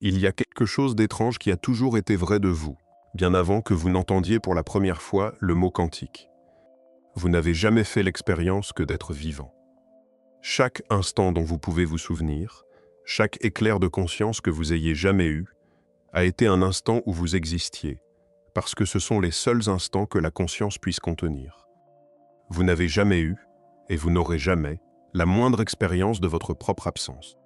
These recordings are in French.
Il y a quelque chose d'étrange qui a toujours été vrai de vous, bien avant que vous n'entendiez pour la première fois le mot quantique. Vous n'avez jamais fait l'expérience que d'être vivant. Chaque instant dont vous pouvez vous souvenir, chaque éclair de conscience que vous ayez jamais eu, a été un instant où vous existiez, parce que ce sont les seuls instants que la conscience puisse contenir. Vous n'avez jamais eu, et vous n'aurez jamais, la moindre expérience de votre propre absence.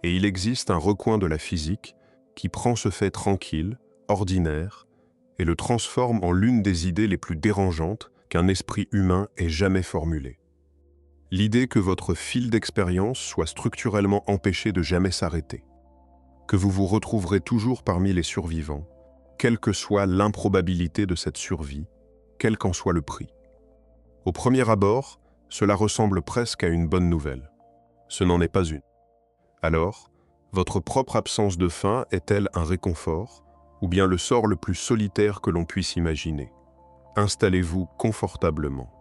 Et il existe un recoin de la physique qui prend ce fait tranquille, ordinaire, et le transforme en l'une des idées les plus dérangeantes qu'un esprit humain ait jamais formulées. L'idée que votre fil d'expérience soit structurellement empêché de jamais s'arrêter, que vous vous retrouverez toujours parmi les survivants, quelle que soit l'improbabilité de cette survie, quel qu'en soit le prix. Au premier abord, cela ressemble presque à une bonne nouvelle. Ce n'en est pas une. Alors, votre propre absence de faim est-elle un réconfort, ou bien le sort le plus solitaire que l'on puisse imaginer? Installez-vous confortablement.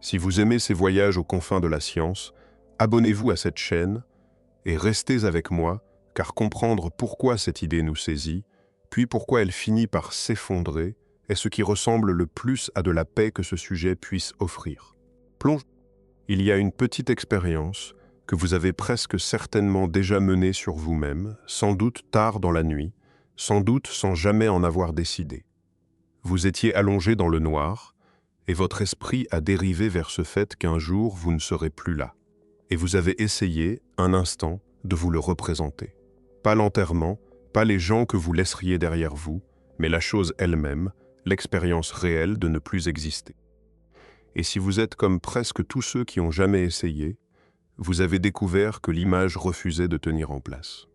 Si vous aimez ces voyages aux confins de la science, abonnez-vous à cette chaîne et restez avec moi, car comprendre pourquoi cette idée nous saisit, puis pourquoi elle finit par s'effondrer, est ce qui ressemble le plus à de la paix que ce sujet puisse offrir. Plonge. Il y a une petite expérience que vous avez presque certainement déjà menée sur vous-même, sans doute tard dans la nuit, sans doute sans jamais en avoir décidé. Vous étiez allongé dans le noir, et votre esprit a dérivé vers ce fait qu'un jour vous ne serez plus là. Et vous avez essayé, un instant, de vous le représenter. Pas l'enterrement, pas les gens que vous laisseriez derrière vous, mais la chose elle-même, l'expérience réelle de ne plus exister. Et si vous êtes comme presque tous ceux qui ont jamais essayé, vous avez découvert que l'image refusait de tenir en place.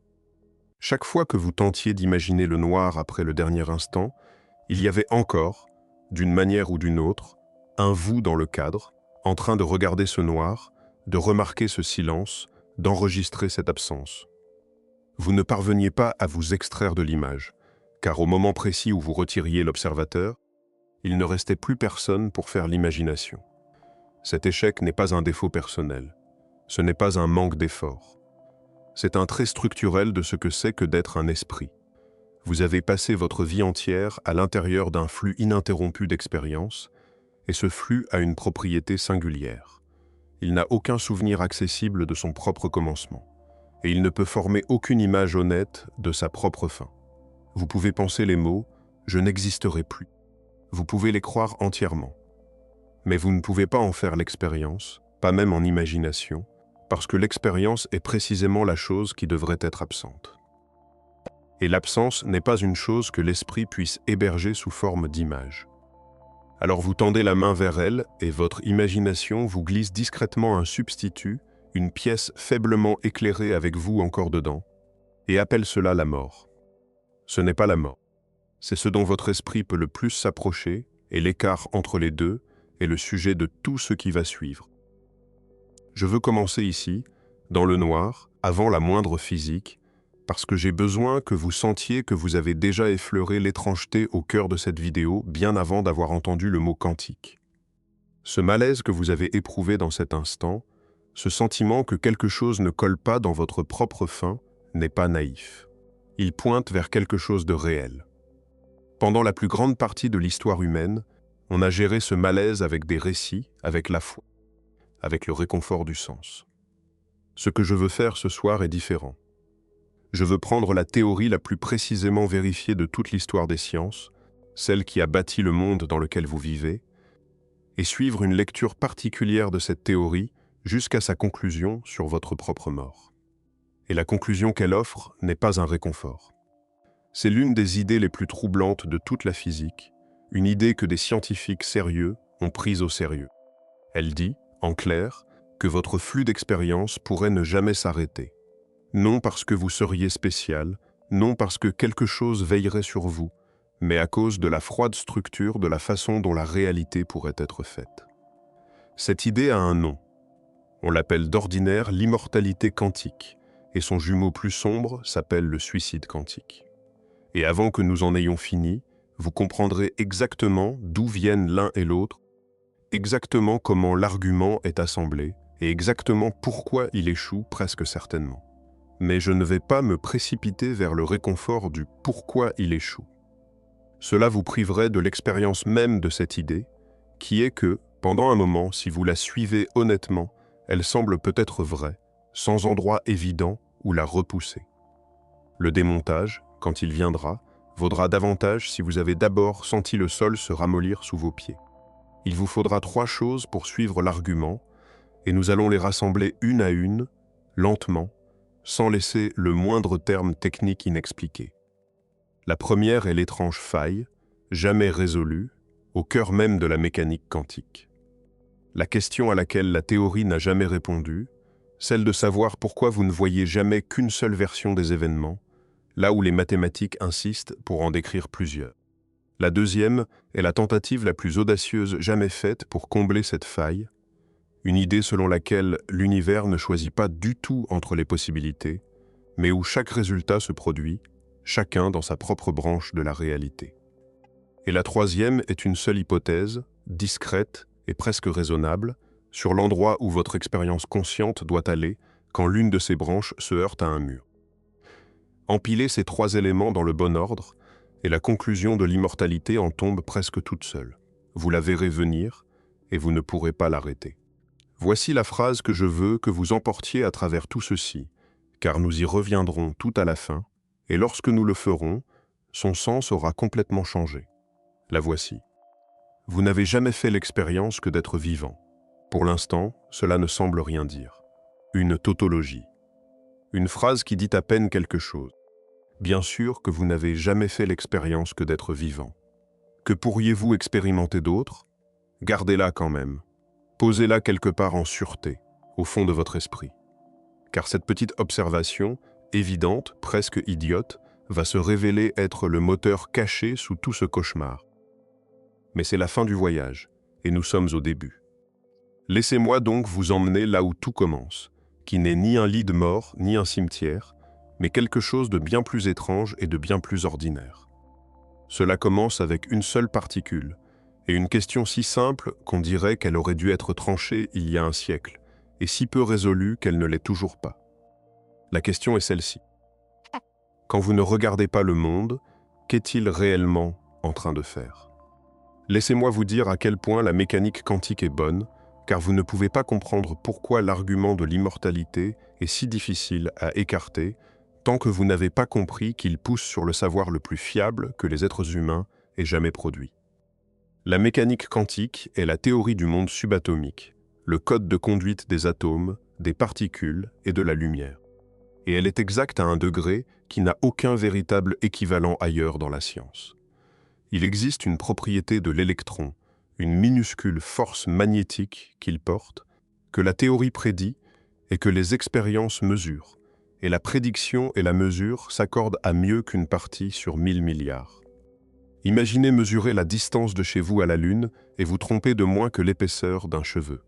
Chaque fois que vous tentiez d'imaginer le noir après le dernier instant, il y avait encore, d'une manière ou d'une autre, un vous dans le cadre, en train de regarder ce noir, de remarquer ce silence, d'enregistrer cette absence. Vous ne parveniez pas à vous extraire de l'image, car au moment précis où vous retiriez l'observateur, il ne restait plus personne pour faire l'imagination. Cet échec n'est pas un défaut personnel. Ce n'est pas un manque d'effort. C'est un trait structurel de ce que c'est que d'être un esprit. Vous avez passé votre vie entière à l'intérieur d'un flux ininterrompu d'expériences, et ce flux a une propriété singulière. Il n'a aucun souvenir accessible de son propre commencement, et il ne peut former aucune image honnête de sa propre fin. Vous pouvez penser les mots « je n'existerai plus ». Vous pouvez les croire entièrement. Mais vous ne pouvez pas en faire l'expérience, pas même en imagination, parce que l'expérience est précisément la chose qui devrait être absente. Et l'absence n'est pas une chose que l'esprit puisse héberger sous forme d'image. Alors vous tendez la main vers elle et votre imagination vous glisse discrètement un substitut, une pièce faiblement éclairée avec vous encore dedans, et appelle cela la mort. Ce n'est pas la mort. C'est ce dont votre esprit peut le plus s'approcher, et l'écart entre les deux est le sujet de tout ce qui va suivre. Je veux commencer ici, dans le noir, avant la moindre physique, parce que j'ai besoin que vous sentiez que vous avez déjà effleuré l'étrangeté au cœur de cette vidéo bien avant d'avoir entendu le mot quantique. Ce malaise que vous avez éprouvé dans cet instant, ce sentiment que quelque chose ne colle pas dans votre propre fin, n'est pas naïf. Il pointe vers quelque chose de réel. Pendant la plus grande partie de l'histoire humaine, on a géré ce malaise avec des récits, avec la foi, avec le réconfort du sens. Ce que je veux faire ce soir est différent. Je veux prendre la théorie la plus précisément vérifiée de toute l'histoire des sciences, celle qui a bâti le monde dans lequel vous vivez, et suivre une lecture particulière de cette théorie jusqu'à sa conclusion sur votre propre mort. Et la conclusion qu'elle offre n'est pas un réconfort. C'est l'une des idées les plus troublantes de toute la physique, une idée que des scientifiques sérieux ont prise au sérieux. Elle dit, en clair, que votre flux d'expérience pourrait ne jamais s'arrêter. Non parce que vous seriez spécial, non parce que quelque chose veillerait sur vous, mais à cause de la froide structure de la façon dont la réalité pourrait être faite. Cette idée a un nom. On l'appelle d'ordinaire l'immortalité quantique, et son jumeau plus sombre s'appelle le suicide quantique. Et avant que nous en ayons fini, vous comprendrez exactement d'où viennent l'un et l'autre, exactement comment l'argument est assemblé, et exactement pourquoi il échoue presque certainement. Mais je ne vais pas me précipiter vers le réconfort du pourquoi il échoue. Cela vous priverait de l'expérience même de cette idée, qui est que, pendant un moment, si vous la suivez honnêtement, elle semble peut-être vraie, sans endroit évident où la repousser. Le démontage, quand il viendra, vaudra davantage si vous avez d'abord senti le sol se ramollir sous vos pieds. Il vous faudra 3 choses pour suivre l'argument, et nous allons les rassembler une à une, lentement, sans laisser le moindre terme technique inexpliqué. La première est l'étrange faille, jamais résolue, au cœur même de la mécanique quantique. La question à laquelle la théorie n'a jamais répondu, celle de savoir pourquoi vous ne voyez jamais qu'une seule version des événements, là où les mathématiques insistent pour en décrire plusieurs. La deuxième est la tentative la plus audacieuse jamais faite pour combler cette faille, une idée selon laquelle l'univers ne choisit pas du tout entre les possibilités, mais où chaque résultat se produit, chacun dans sa propre branche de la réalité. Et la troisième est une seule hypothèse, discrète et presque raisonnable, sur l'endroit où votre expérience consciente doit aller quand l'une de ces branches se heurte à un mur. Empilez ces 3 éléments dans le bon ordre, et la conclusion de l'immortalité en tombe presque toute seule. Vous la verrez venir, et vous ne pourrez pas l'arrêter. Voici la phrase que je veux que vous emportiez à travers tout ceci, car nous y reviendrons tout à la fin, et lorsque nous le ferons, son sens aura complètement changé. La voici. Vous n'avez jamais fait l'expérience que d'être vivant. Pour l'instant, cela ne semble rien dire. Une tautologie. Une phrase qui dit à peine quelque chose. Bien sûr que vous n'avez jamais fait l'expérience que d'être vivant. Que pourriez-vous expérimenter d'autre? Gardez-la quand même. Posez-la quelque part en sûreté, au fond de votre esprit. Car cette petite observation, évidente, presque idiote, va se révéler être le moteur caché sous tout ce cauchemar. Mais c'est la fin du voyage, et nous sommes au début. Laissez-moi donc vous emmener là où tout commence, qui n'est ni un lit de mort, ni un cimetière, mais quelque chose de bien plus étrange et de bien plus ordinaire. Cela commence avec une seule particule, et une question si simple qu'on dirait qu'elle aurait dû être tranchée il y a un siècle, et si peu résolue qu'elle ne l'est toujours pas. La question est celle-ci. Quand vous ne regardez pas le monde, qu'est-il réellement en train de faire? Laissez-moi vous dire à quel point la mécanique quantique est bonne, car vous ne pouvez pas comprendre pourquoi l'argument de l'immortalité est si difficile à écarter tant que vous n'avez pas compris qu'il pousse sur le savoir le plus fiable que les êtres humains aient jamais produit. La mécanique quantique est la théorie du monde subatomique, le code de conduite des atomes, des particules et de la lumière. Et elle est exacte à un degré qui n'a aucun véritable équivalent ailleurs dans la science. Il existe une propriété de l'électron, une minuscule force magnétique qu'il porte, que la théorie prédit et que les expériences mesurent, et la prédiction et la mesure s'accordent à mieux qu'une partie sur 1000 milliards. Imaginez mesurer la distance de chez vous à la Lune et vous tromper de moins que l'épaisseur d'un cheveu.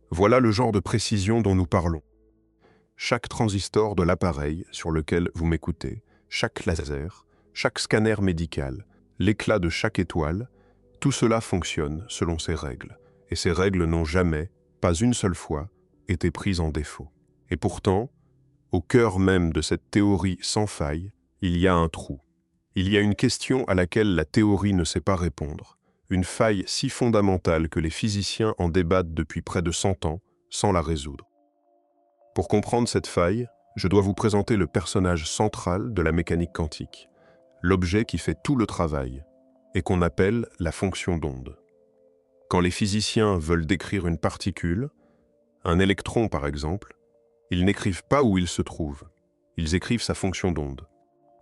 Voilà le genre de précision dont nous parlons. Chaque transistor de l'appareil sur lequel vous m'écoutez, chaque laser, chaque scanner médical, l'éclat de chaque étoile, tout cela fonctionne selon ces règles, et ces règles n'ont jamais, pas une seule fois, été prises en défaut. Et pourtant, au cœur même de cette théorie sans faille, il y a un trou. Il y a une question à laquelle la théorie ne sait pas répondre, une faille si fondamentale que les physiciens en débattent depuis près de 100 ans sans la résoudre. Pour comprendre cette faille, je dois vous présenter le personnage central de la mécanique quantique, l'objet qui fait tout le travail, et qu'on appelle la fonction d'onde. Quand les physiciens veulent décrire une particule, un électron par exemple, ils n'écrivent pas où il se trouve, ils écrivent sa fonction d'onde.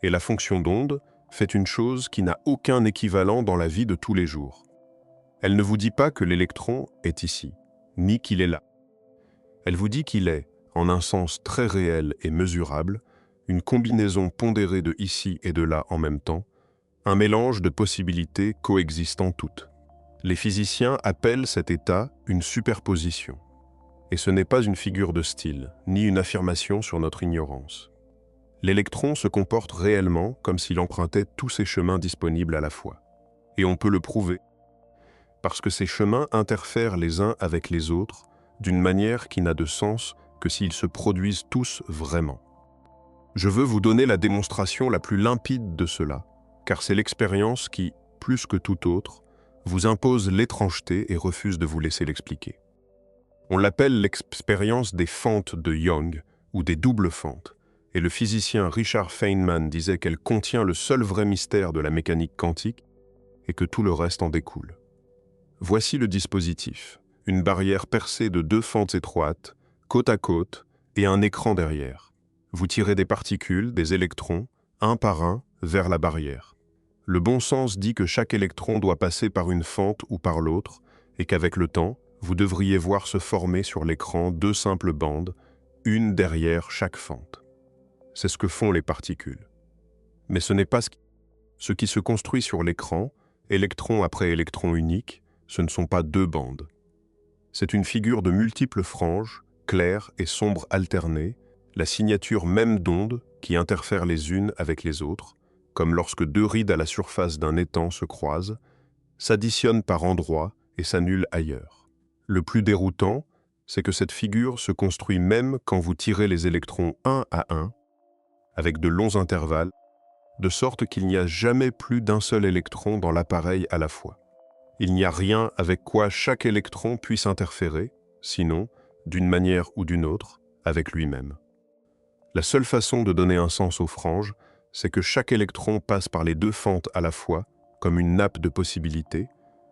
Et la fonction d'onde fait une chose qui n'a aucun équivalent dans la vie de tous les jours. Elle ne vous dit pas que l'électron est ici, ni qu'il est là. Elle vous dit qu'il est, en un sens très réel et mesurable, une combinaison pondérée de ici et de là en même temps, un mélange de possibilités coexistant toutes. Les physiciens appellent cet état une superposition. Et ce n'est pas une figure de style, ni une affirmation sur notre ignorance. L'électron se comporte réellement comme s'il empruntait tous ses chemins disponibles à la fois. Et on peut le prouver, parce que ces chemins interfèrent les uns avec les autres d'une manière qui n'a de sens que s'ils se produisent tous vraiment. Je veux vous donner la démonstration la plus limpide de cela, car c'est l'expérience qui, plus que tout autre, vous impose l'étrangeté et refuse de vous laisser l'expliquer. On l'appelle l'expérience des fentes de Young, ou des doubles fentes, et le physicien Richard Feynman disait qu'elle contient le seul vrai mystère de la mécanique quantique et que tout le reste en découle. Voici le dispositif, une barrière percée de deux fentes étroites, côte à côte, et un écran derrière. Vous tirez des particules, des électrons, un par un, vers la barrière. Le bon sens dit que chaque électron doit passer par une fente ou par l'autre, et qu'avec le temps, vous devriez voir se former sur l'écran deux simples bandes, une derrière chaque fente. C'est ce que font les particules. Mais ce n'est pas ce qui se construit sur l'écran, électron après électron unique, ce ne sont pas deux bandes. C'est une figure de multiples franges, claires et sombres alternées, la signature même d'ondes qui interfèrent les unes avec les autres, comme lorsque deux rides à la surface d'un étang se croisent, s'additionnent par endroits et s'annulent ailleurs. Le plus déroutant, c'est que cette figure se construit même quand vous tirez les électrons un à un, avec de longs intervalles, de sorte qu'il n'y a jamais plus d'un seul électron dans l'appareil à la fois. Il n'y a rien avec quoi chaque électron puisse interférer, sinon, d'une manière ou d'une autre, avec lui-même. La seule façon de donner un sens aux franges, c'est que chaque électron passe par les deux fentes à la fois, comme une nappe de possibilités,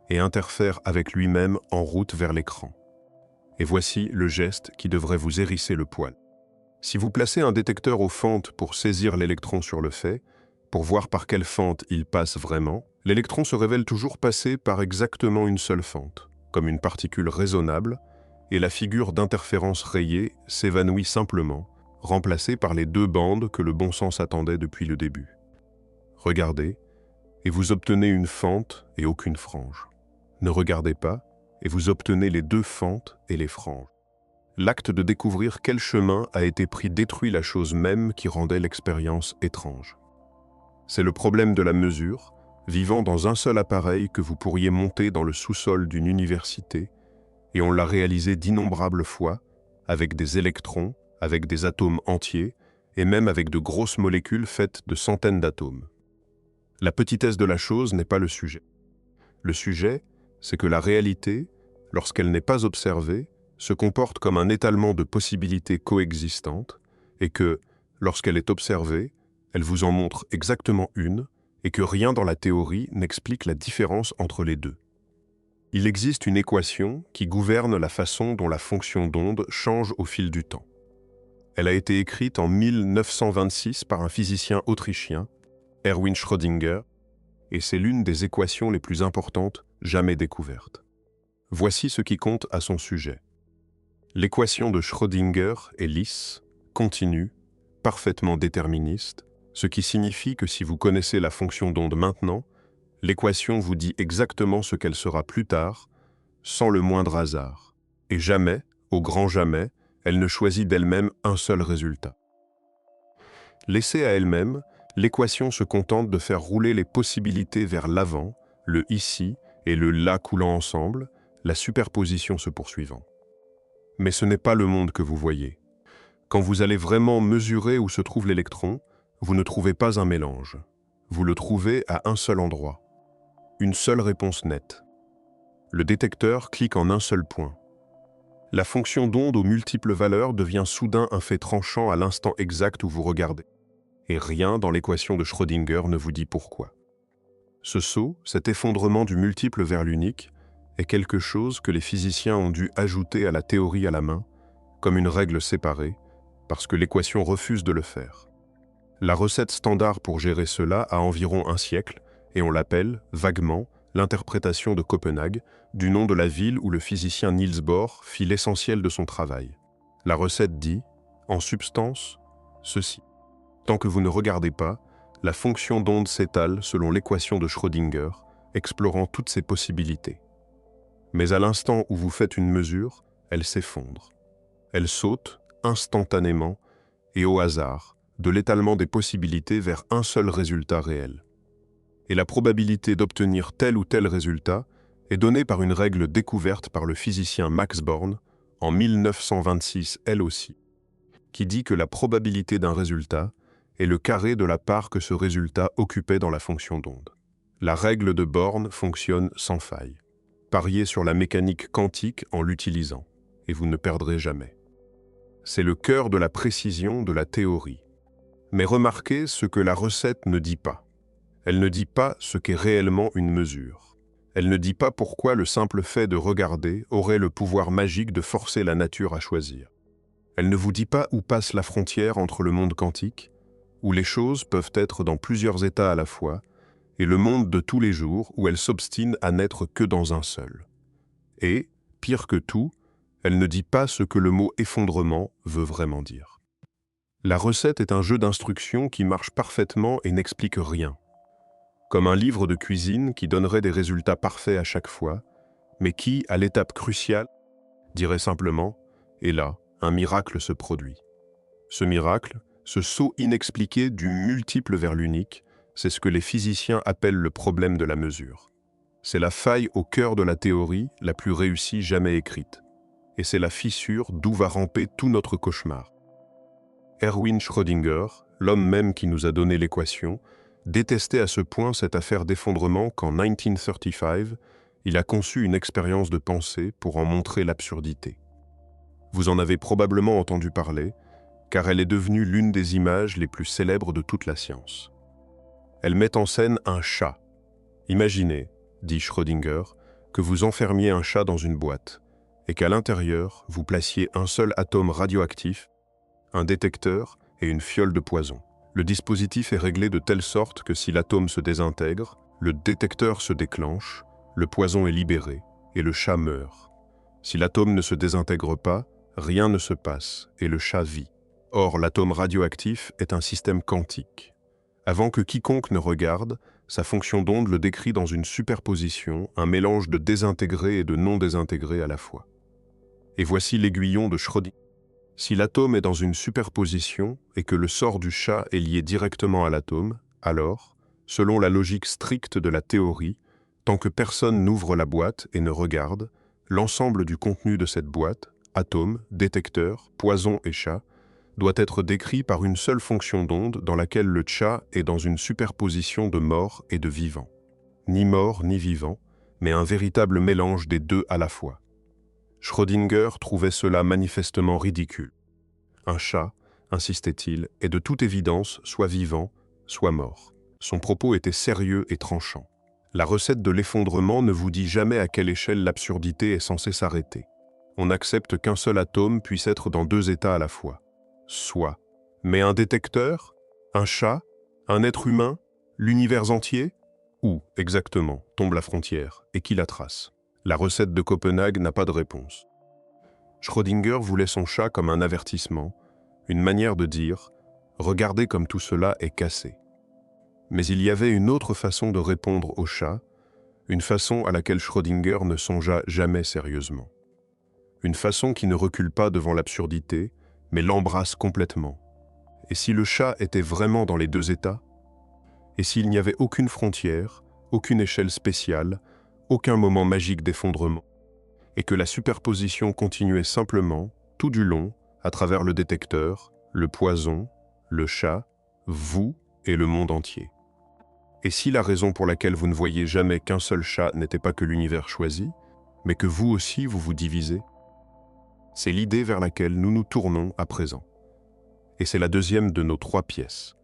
et interfère avec lui-même en route vers l'écran. Et voici le geste qui devrait vous hérisser le poil. Si vous placez un détecteur aux fentes pour saisir l'électron sur le fait, pour voir par quelle fente il passe vraiment, l'électron se révèle toujours passer par exactement une seule fente, comme une particule raisonnable, et la figure d'interférence rayée s'évanouit simplement, remplacée par les deux bandes que le bon sens attendait depuis le début. Regardez, et vous obtenez une fente et aucune frange. Ne regardez pas, et vous obtenez les deux fentes et les franges. L'acte de découvrir quel chemin a été pris détruit la chose même qui rendait l'expérience étrange. C'est le problème de la mesure, vivant dans un seul appareil que vous pourriez monter dans le sous-sol d'une université, et on l'a réalisé d'innombrables fois, avec des électrons, avec des atomes entiers, et même avec de grosses molécules faites de centaines d'atomes. La petitesse de la chose n'est pas le sujet. Le sujet, c'est que la réalité, lorsqu'elle n'est pas observée, se comporte comme un étalement de possibilités coexistantes, et que, lorsqu'elle est observée, elle vous en montre exactement une, et que rien dans la théorie n'explique la différence entre les deux. Il existe une équation qui gouverne la façon dont la fonction d'onde change au fil du temps. Elle a été écrite en 1926 par un physicien autrichien, Erwin Schrödinger, et c'est l'une des équations les plus importantes jamais découvertes. Voici ce qui compte à son sujet. L'équation de Schrödinger est lisse, continue, parfaitement déterministe, ce qui signifie que si vous connaissez la fonction d'onde maintenant, l'équation vous dit exactement ce qu'elle sera plus tard, sans le moindre hasard. Et jamais, au grand jamais, elle ne choisit d'elle-même un seul résultat. Laissée à elle-même, l'équation se contente de faire rouler les possibilités vers l'avant, le ici et le là coulant ensemble, la superposition se poursuivant. Mais ce n'est pas le monde que vous voyez. Quand vous allez vraiment mesurer où se trouve l'électron, vous ne trouvez pas un mélange. Vous le trouvez à un seul endroit. Une seule réponse nette. Le détecteur clique en un seul point. La fonction d'onde aux multiples valeurs devient soudain un fait tranchant à l'instant exact où vous regardez. Et rien dans l'équation de Schrödinger ne vous dit pourquoi. Ce saut, cet effondrement du multiple vers l'unique, est quelque chose que les physiciens ont dû ajouter à la théorie à la main, comme une règle séparée, parce que l'équation refuse de le faire. La recette standard pour gérer cela a environ un siècle, et on l'appelle, vaguement, l'interprétation de Copenhague, du nom de la ville où le physicien Niels Bohr fit l'essentiel de son travail. La recette dit, en substance, ceci. Tant que vous ne regardez pas, la fonction d'onde s'étale selon l'équation de Schrödinger, explorant toutes ses possibilités. Mais à l'instant où vous faites une mesure, elle s'effondre. Elle saute, instantanément, et au hasard, de l'étalement des possibilités vers un seul résultat réel. Et la probabilité d'obtenir tel ou tel résultat est donnée par une règle découverte par le physicien Max Born en 1926 elle aussi, qui dit que la probabilité d'un résultat et le carré de la part que ce résultat occupait dans la fonction d'onde. La règle de Born fonctionne sans faille. Pariez sur la mécanique quantique en l'utilisant, et vous ne perdrez jamais. C'est le cœur de la précision de la théorie. Mais remarquez ce que la recette ne dit pas. Elle ne dit pas ce qu'est réellement une mesure. Elle ne dit pas pourquoi le simple fait de regarder aurait le pouvoir magique de forcer la nature à choisir. Elle ne vous dit pas où passe la frontière entre le monde quantique, où les choses peuvent être dans plusieurs états à la fois, et le monde de tous les jours où elle s'obstine à n'être que dans un seul. Et, pire que tout, elle ne dit pas ce que le mot effondrement veut vraiment dire. La recette est un jeu d'instructions qui marche parfaitement et n'explique rien. Comme un livre de cuisine qui donnerait des résultats parfaits à chaque fois, mais qui, à l'étape cruciale, dirait simplement « et là, un miracle se produit ». Ce miracle, ce saut inexpliqué du multiple vers l'unique, c'est ce que les physiciens appellent le problème de la mesure. C'est la faille au cœur de la théorie la plus réussie jamais écrite. Et c'est la fissure d'où va ramper tout notre cauchemar. Erwin Schrödinger, l'homme même qui nous a donné l'équation, détestait à ce point cette affaire d'effondrement qu'en 1935, il a conçu une expérience de pensée pour en montrer l'absurdité. Vous en avez probablement entendu parler, car elle est devenue l'une des images les plus célèbres de toute la science. Elle met en scène un chat. Imaginez, dit Schrödinger, que vous enfermiez un chat dans une boîte et qu'à l'intérieur, vous placiez un seul atome radioactif, un détecteur et une fiole de poison. Le dispositif est réglé de telle sorte que si l'atome se désintègre, le détecteur se déclenche, le poison est libéré et le chat meurt. Si l'atome ne se désintègre pas, rien ne se passe et le chat vit. Or, l'atome radioactif est un système quantique. Avant que quiconque ne regarde, sa fonction d'onde le décrit dans une superposition, un mélange de désintégrés et de non désintégrés à la fois. Et voici l'aiguillon de Schrödinger. Si l'atome est dans une superposition et que le sort du chat est lié directement à l'atome, alors, selon la logique stricte de la théorie, tant que personne n'ouvre la boîte et ne regarde, l'ensemble du contenu de cette boîte, atome, détecteur, poison et chat, doit être décrit par une seule fonction d'onde dans laquelle le chat est dans une superposition de mort et de vivant. Ni mort ni vivant, mais un véritable mélange des deux à la fois. Schrödinger trouvait cela manifestement ridicule. Un chat, insistait-il, est de toute évidence soit vivant, soit mort. Son propos était sérieux et tranchant. La recette de l'effondrement ne vous dit jamais à quelle échelle l'absurdité est censée s'arrêter. On accepte qu'un seul atome puisse être dans deux états à la fois. Soit. Mais un détecteur? Un chat? Un être humain? L'univers entier? Où, exactement, tombe la frontière et qui la trace? La recette de Copenhague n'a pas de réponse. Schrödinger voulait son chat comme un avertissement, une manière de dire « Regardez comme tout cela est cassé ». Mais il y avait une autre façon de répondre au chat, une façon à laquelle Schrödinger ne songea jamais sérieusement. Une façon qui ne recule pas devant l'absurdité, mais l'embrasse complètement. Et si le chat était vraiment dans les deux états? Et s'il n'y avait aucune frontière, aucune échelle spéciale, aucun moment magique d'effondrement, et que la superposition continuait simplement, tout du long, à travers le détecteur, le poison, le chat, vous et le monde entier. Et si la raison pour laquelle vous ne voyez jamais qu'un seul chat n'était pas que l'univers choisi, mais que vous aussi vous vous divisez? C'est l'idée vers laquelle nous nous tournons à présent. Et c'est la deuxième de nos 3 pièces.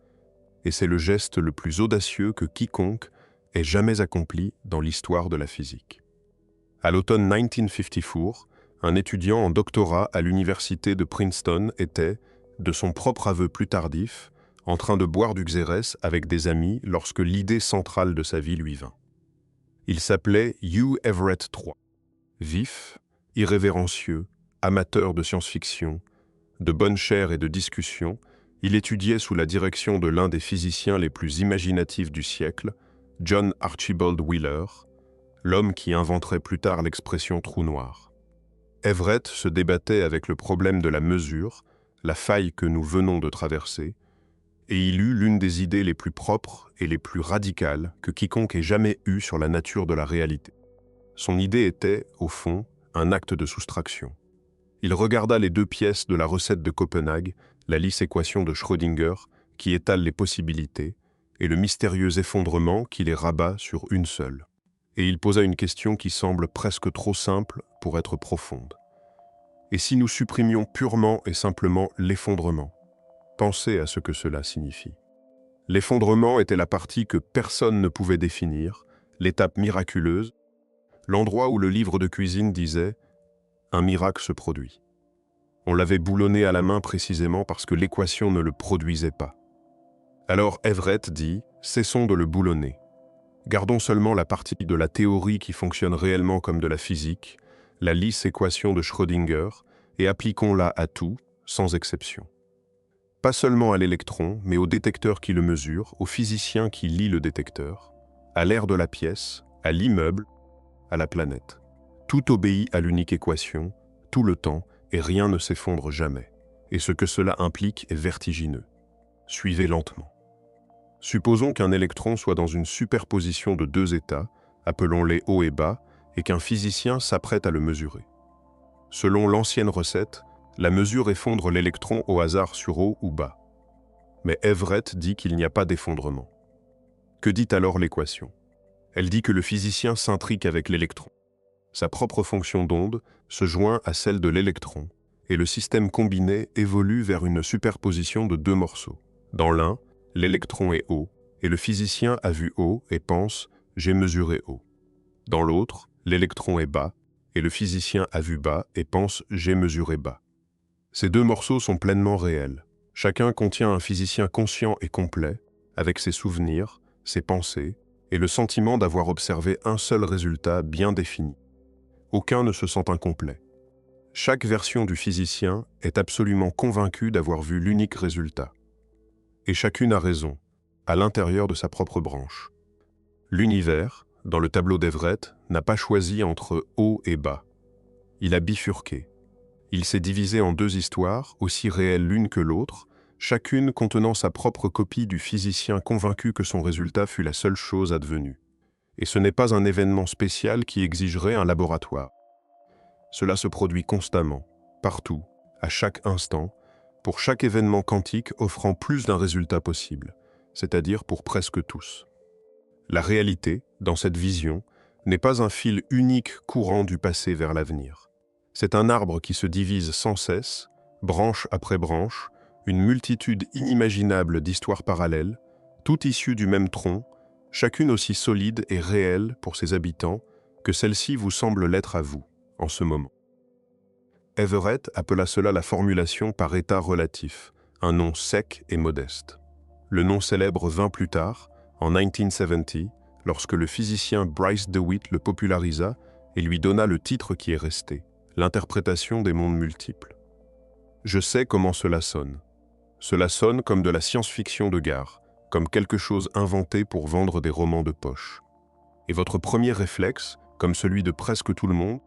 Et c'est le geste le plus audacieux que quiconque ait jamais accompli dans l'histoire de la physique. À l'automne 1954, un étudiant en doctorat à l'université de Princeton était, de son propre aveu plus tardif, en train de boire du xérès avec des amis lorsque l'idée centrale de sa vie lui vint. Il s'appelait Hugh Everett III. Vif, irrévérencieux, amateur de science-fiction, de bonne chère et de discussion, il étudiait sous la direction de l'un des physiciens les plus imaginatifs du siècle, John Archibald Wheeler, l'homme qui inventerait plus tard l'expression « trou noir ». Everett se débattait avec le problème de la mesure, la faille que nous venons de traverser, et il eut l'une des idées les plus propres et les plus radicales que quiconque ait jamais eue sur la nature de la réalité. Son idée était, au fond, un acte de soustraction. Il regarda les 2 pièces de la recette de Copenhague, la lisse équation de Schrödinger, qui étale les possibilités, et le mystérieux effondrement qui les rabat sur une seule. Et il posa une question qui semble presque trop simple pour être profonde. Et si nous supprimions purement et simplement l'effondrement? Pensez à ce que cela signifie. L'effondrement était la partie que personne ne pouvait définir, l'étape miraculeuse, l'endroit où le livre de cuisine disait « un miracle se produit ». On l'avait boulonné à la main précisément parce que l'équation ne le produisait pas. Alors Everett dit « cessons de le boulonner. Gardons seulement la partie de la théorie qui fonctionne réellement comme de la physique, la lisse équation de Schrödinger, et appliquons-la à tout, sans exception. Pas seulement à l'électron, mais au détecteur qui le mesure, au physicien qui lit le détecteur, à l'air de la pièce, à l'immeuble, à la planète. Tout obéit à l'unique équation, tout le temps, et rien ne s'effondre jamais. Et ce que cela implique est vertigineux. Suivez lentement. Supposons qu'un électron soit dans une superposition de deux états, appelons-les haut et bas, et qu'un physicien s'apprête à le mesurer. Selon l'ancienne recette, la mesure effondre l'électron au hasard sur haut ou bas. Mais Everett dit qu'il n'y a pas d'effondrement. Que dit alors l'équation? Elle dit que le physicien s'intrigue avec l'électron. Sa propre fonction d'onde se joint à celle de l'électron, et le système combiné évolue vers une superposition de deux morceaux. Dans l'un, l'électron est haut, et le physicien a vu haut et pense « j'ai mesuré haut ». Dans l'autre, l'électron est bas, et le physicien a vu bas et pense « j'ai mesuré bas ». Ces deux morceaux sont pleinement réels. Chacun contient un physicien conscient et complet, avec ses souvenirs, ses pensées, et le sentiment d'avoir observé un seul résultat bien défini. Aucun ne se sent incomplet. Chaque version du physicien est absolument convaincue d'avoir vu l'unique résultat. Et chacune a raison, à l'intérieur de sa propre branche. L'univers, dans le tableau d'Everett, n'a pas choisi entre haut et bas. Il a bifurqué. Il s'est divisé en deux histoires, aussi réelles l'une que l'autre, chacune contenant sa propre copie du physicien convaincu que son résultat fut la seule chose advenue. Et ce n'est pas un événement spécial qui exigerait un laboratoire. Cela se produit constamment, partout, à chaque instant, pour chaque événement quantique offrant plus d'un résultat possible, c'est-à-dire pour presque tous. La réalité, dans cette vision, n'est pas un fil unique courant du passé vers l'avenir. C'est un arbre qui se divise sans cesse, branche après branche, une multitude inimaginable d'histoires parallèles, toutes issues du même tronc, chacune aussi solide et réelle pour ses habitants que celle-ci vous semble l'être à vous, en ce moment. Everett appela cela la formulation par état relatif, un nom sec et modeste. Le nom célèbre vint plus tard, en 1970, lorsque le physicien Bryce DeWitt le popularisa et lui donna le titre qui est resté, l'interprétation des mondes multiples. Je sais comment cela sonne. Cela sonne comme de la science-fiction de gare, comme quelque chose inventé pour vendre des romans de poche. Et votre premier réflexe, comme celui de presque tout le monde,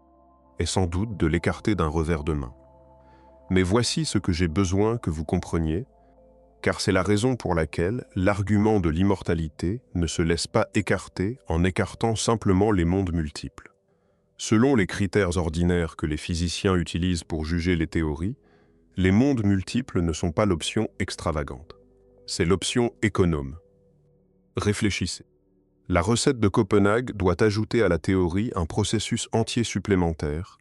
est sans doute de l'écarter d'un revers de main. Mais voici ce que j'ai besoin que vous compreniez, car c'est la raison pour laquelle l'argument de l'immortalité ne se laisse pas écarter en écartant simplement les mondes multiples. Selon les critères ordinaires que les physiciens utilisent pour juger les théories, les mondes multiples ne sont pas l'option extravagante. C'est l'option économe. Réfléchissez. La recette de Copenhague doit ajouter à la théorie un processus entier supplémentaire,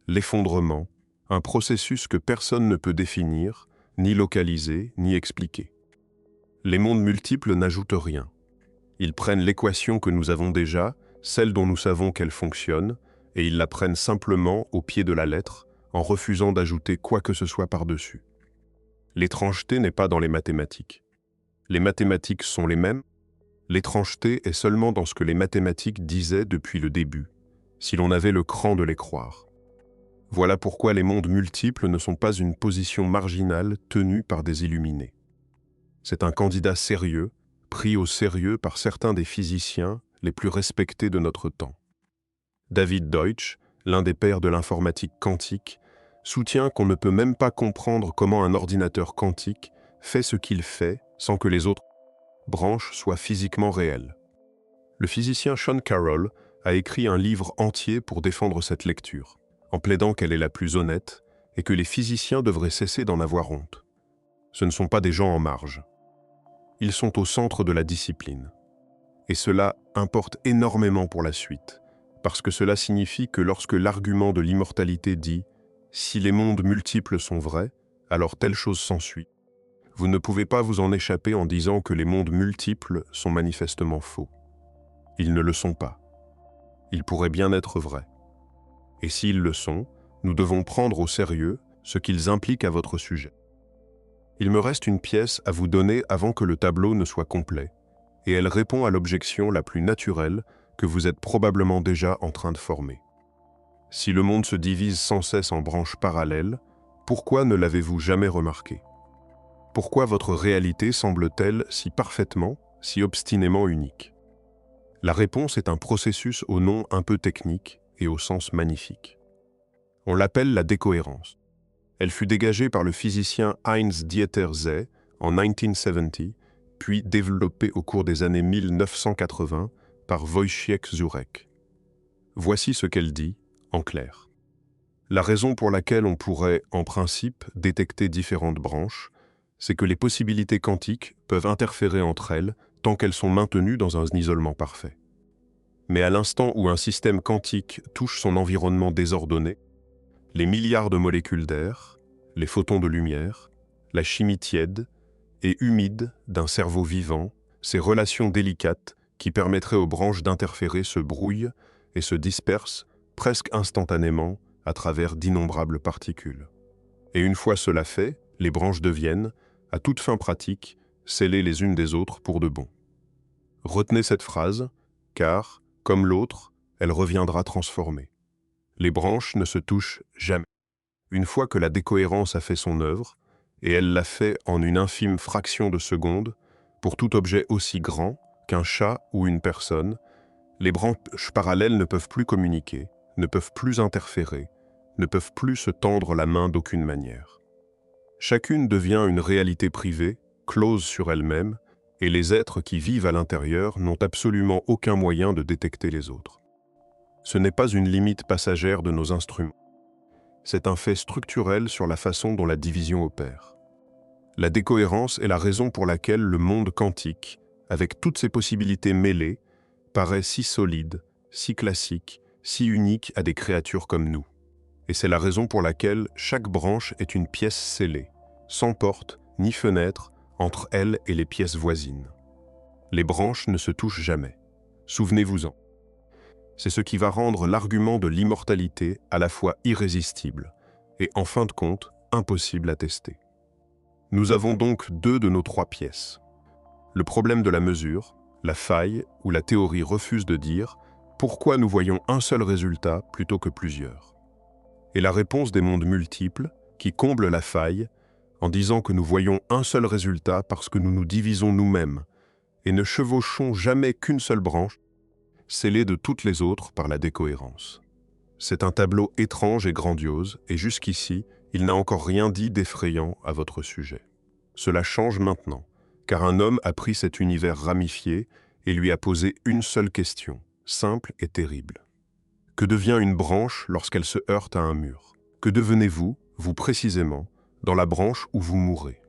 l'effondrement, un processus que personne ne peut définir, ni localiser, ni expliquer. Les mondes multiples n'ajoutent rien. Ils prennent l'équation que nous avons déjà, celle dont nous savons qu'elle fonctionne, et ils la prennent simplement au pied de la lettre, en refusant d'ajouter quoi que ce soit par-dessus. L'étrangeté n'est pas dans les mathématiques. Les mathématiques sont les mêmes. L'étrangeté est seulement dans ce que les mathématiques disaient depuis le début, si l'on avait le cran de les croire. Voilà pourquoi les mondes multiples ne sont pas une position marginale tenue par des illuminés. C'est un candidat sérieux, pris au sérieux par certains des physiciens les plus respectés de notre temps. David Deutsch, l'un des pères de l'informatique quantique, soutient qu'on ne peut même pas comprendre comment un ordinateur quantique fait ce qu'il fait sans que les autres branches soient physiquement réelles. Le physicien Sean Carroll a écrit un livre entier pour défendre cette lecture, en plaidant qu'elle est la plus honnête et que les physiciens devraient cesser d'en avoir honte. Ce ne sont pas des gens en marge. Ils sont au centre de la discipline. Et cela importe énormément pour la suite, parce que cela signifie que lorsque l'argument de l'immortalité dit « si les mondes multiples sont vrais, alors telle chose s'ensuit », vous ne pouvez pas vous en échapper en disant que les mondes multiples sont manifestement faux. Ils ne le sont pas. Ils pourraient bien être vrais. Et s'ils le sont, nous devons prendre au sérieux ce qu'ils impliquent à votre sujet. Il me reste une pièce à vous donner avant que le tableau ne soit complet, et elle répond à l'objection la plus naturelle que vous êtes probablement déjà en train de former. Si le monde se divise sans cesse en branches parallèles, pourquoi ne l'avez-vous jamais remarqué? Pourquoi votre réalité semble-t-elle si parfaitement, si obstinément unique? La réponse est un processus au nom un peu technique et au sens magnifique. On l'appelle la décohérence. Elle fut dégagée par le physicien Heinz Dieter Zeh en 1970, puis développée au cours des années 1980 par Wojciech Zurek. Voici ce qu'elle dit, en clair. La raison pour laquelle on pourrait, en principe, détecter différentes branches, c'est que les possibilités quantiques peuvent interférer entre elles tant qu'elles sont maintenues dans un isolement parfait. Mais à l'instant où un système quantique touche son environnement désordonné, les milliards de molécules d'air, les photons de lumière, la chimie tiède et humide d'un cerveau vivant, ces relations délicates qui permettraient aux branches d'interférer se brouillent et se dispersent presque instantanément à travers d'innombrables particules. Et une fois cela fait, les branches deviennent, à toute fin pratique, scellées les unes des autres pour de bon. Retenez cette phrase, car, comme l'autre, elle reviendra transformée. Les branches ne se touchent jamais. Une fois que la décohérence a fait son œuvre, et elle l'a fait en une infime fraction de seconde, pour tout objet aussi grand qu'un chat ou une personne, les branches parallèles ne peuvent plus communiquer, ne peuvent plus interférer, ne peuvent plus se tendre la main d'aucune manière. Chacune devient une réalité privée, close sur elle-même, et les êtres qui vivent à l'intérieur n'ont absolument aucun moyen de détecter les autres. Ce n'est pas une limite passagère de nos instruments. C'est un fait structurel sur la façon dont la division opère. La décohérence est la raison pour laquelle le monde quantique, avec toutes ses possibilités mêlées, paraît si solide, si classique, si unique à des créatures comme nous. Et c'est la raison pour laquelle chaque branche est une pièce scellée, sans porte ni fenêtre entre elle et les pièces voisines. Les branches ne se touchent jamais. Souvenez-vous-en. C'est ce qui va rendre l'argument de l'immortalité à la fois irrésistible et, en fin de compte, impossible à tester. Nous avons donc deux de nos trois pièces. Le problème de la mesure, la faille où la théorie refuse de dire pourquoi nous voyons un seul résultat plutôt que plusieurs. Et la réponse des mondes multiples, qui comble la faille, en disant que nous voyons un seul résultat parce que nous nous divisons nous-mêmes et ne chevauchons jamais qu'une seule branche, scellée de toutes les autres par la décohérence. C'est un tableau étrange et grandiose, et jusqu'ici, il n'a encore rien dit d'effrayant à votre sujet. Cela change maintenant, car un homme a pris cet univers ramifié et lui a posé une seule question, simple et terrible. Que devient une branche lorsqu'elle se heurte à un mur? Que devenez-vous, vous précisément, dans la branche où vous mourrez?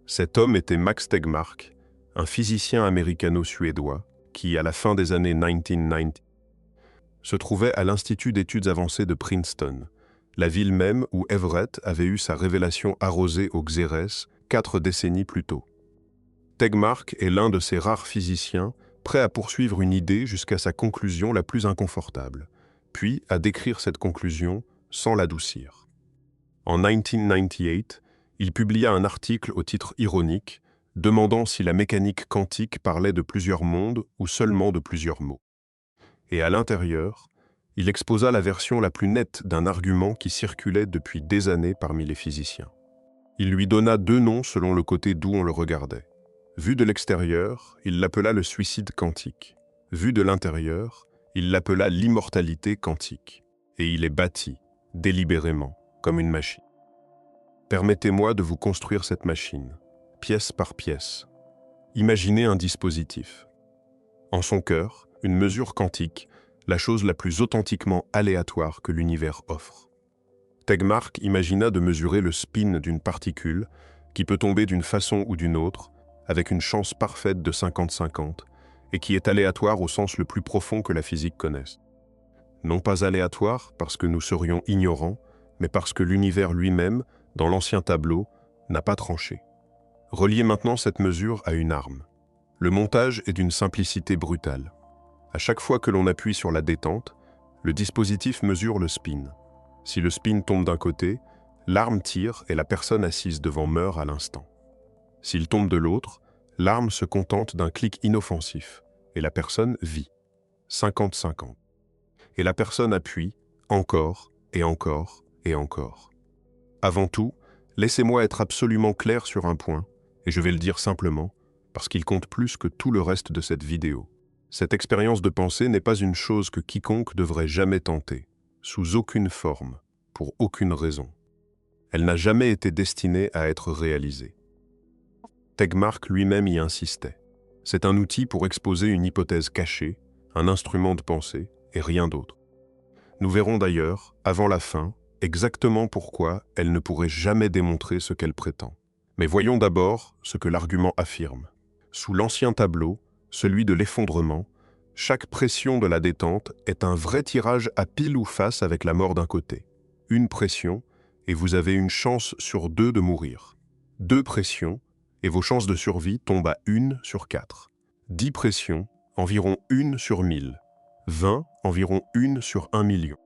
Cet homme était Max Tegmark, un physicien américano-suédois qui, à la fin des années 1990, se trouvait à l'Institut d'études avancées de Princeton, la ville même où Everett avait eu sa révélation arrosée au Xérès 4 décennies plus tôt. Tegmark est l'un de ces rares physiciens prêts à poursuivre une idée jusqu'à sa conclusion la plus inconfortable, puis à décrire cette conclusion sans l'adoucir. En 1998, il publia un article au titre ironique demandant si la mécanique quantique parlait de plusieurs mondes ou seulement de plusieurs mots. Et à l'intérieur, il exposa la version la plus nette d'un argument qui circulait depuis des années parmi les physiciens. Il lui donna deux noms selon le côté d'où on le regardait. Vu de l'extérieur, il l'appela le suicide quantique. Vu de l'intérieur, il l'appela l'immortalité quantique. Et il est bâti, délibérément, comme une machine. Permettez-moi de vous construire cette machine, pièce par pièce. Imaginez un dispositif. En son cœur, une mesure quantique, la chose la plus authentiquement aléatoire que l'univers offre. Tegmark imagina de mesurer le spin d'une particule qui peut tomber d'une façon ou d'une autre, avec une chance parfaite de 50-50, et qui est aléatoire au sens le plus profond que la physique connaisse. Non pas aléatoire parce que nous serions ignorants, mais parce que l'univers lui-même, dans l'ancien tableau, n'a pas tranché. Reliez maintenant cette mesure à une arme. Le montage est d'une simplicité brutale. À chaque fois que l'on appuie sur la détente, le dispositif mesure le spin. Si le spin tombe d'un côté, l'arme tire et la personne assise devant meurt à l'instant. S'il tombe de l'autre, l'arme se contente d'un clic inoffensif et la personne vit. 50-50. Et la personne appuie, encore et encore et encore. Avant tout, laissez-moi être absolument clair sur un point, et je vais le dire simplement, parce qu'il compte plus que tout le reste de cette vidéo. Cette expérience de pensée n'est pas une chose que quiconque devrait jamais tenter, sous aucune forme, pour aucune raison. Elle n'a jamais été destinée à être réalisée. Tegmark lui-même y insistait. C'est un outil pour exposer une hypothèse cachée, un instrument de pensée, et rien d'autre. Nous verrons d'ailleurs, avant la fin, exactement pourquoi elle ne pourrait jamais démontrer ce qu'elle prétend. Mais voyons d'abord ce que l'argument affirme. Sous l'ancien tableau, celui de l'effondrement, chaque pression de la détente est un vrai tirage à pile ou face avec la mort d'un côté. Une pression, et vous avez une chance sur 2 de mourir. 2 pressions, et vos chances de survie tombent à 1 sur 4. 10 pressions, environ 1 sur 1000. 20, environ 1 sur 1 million.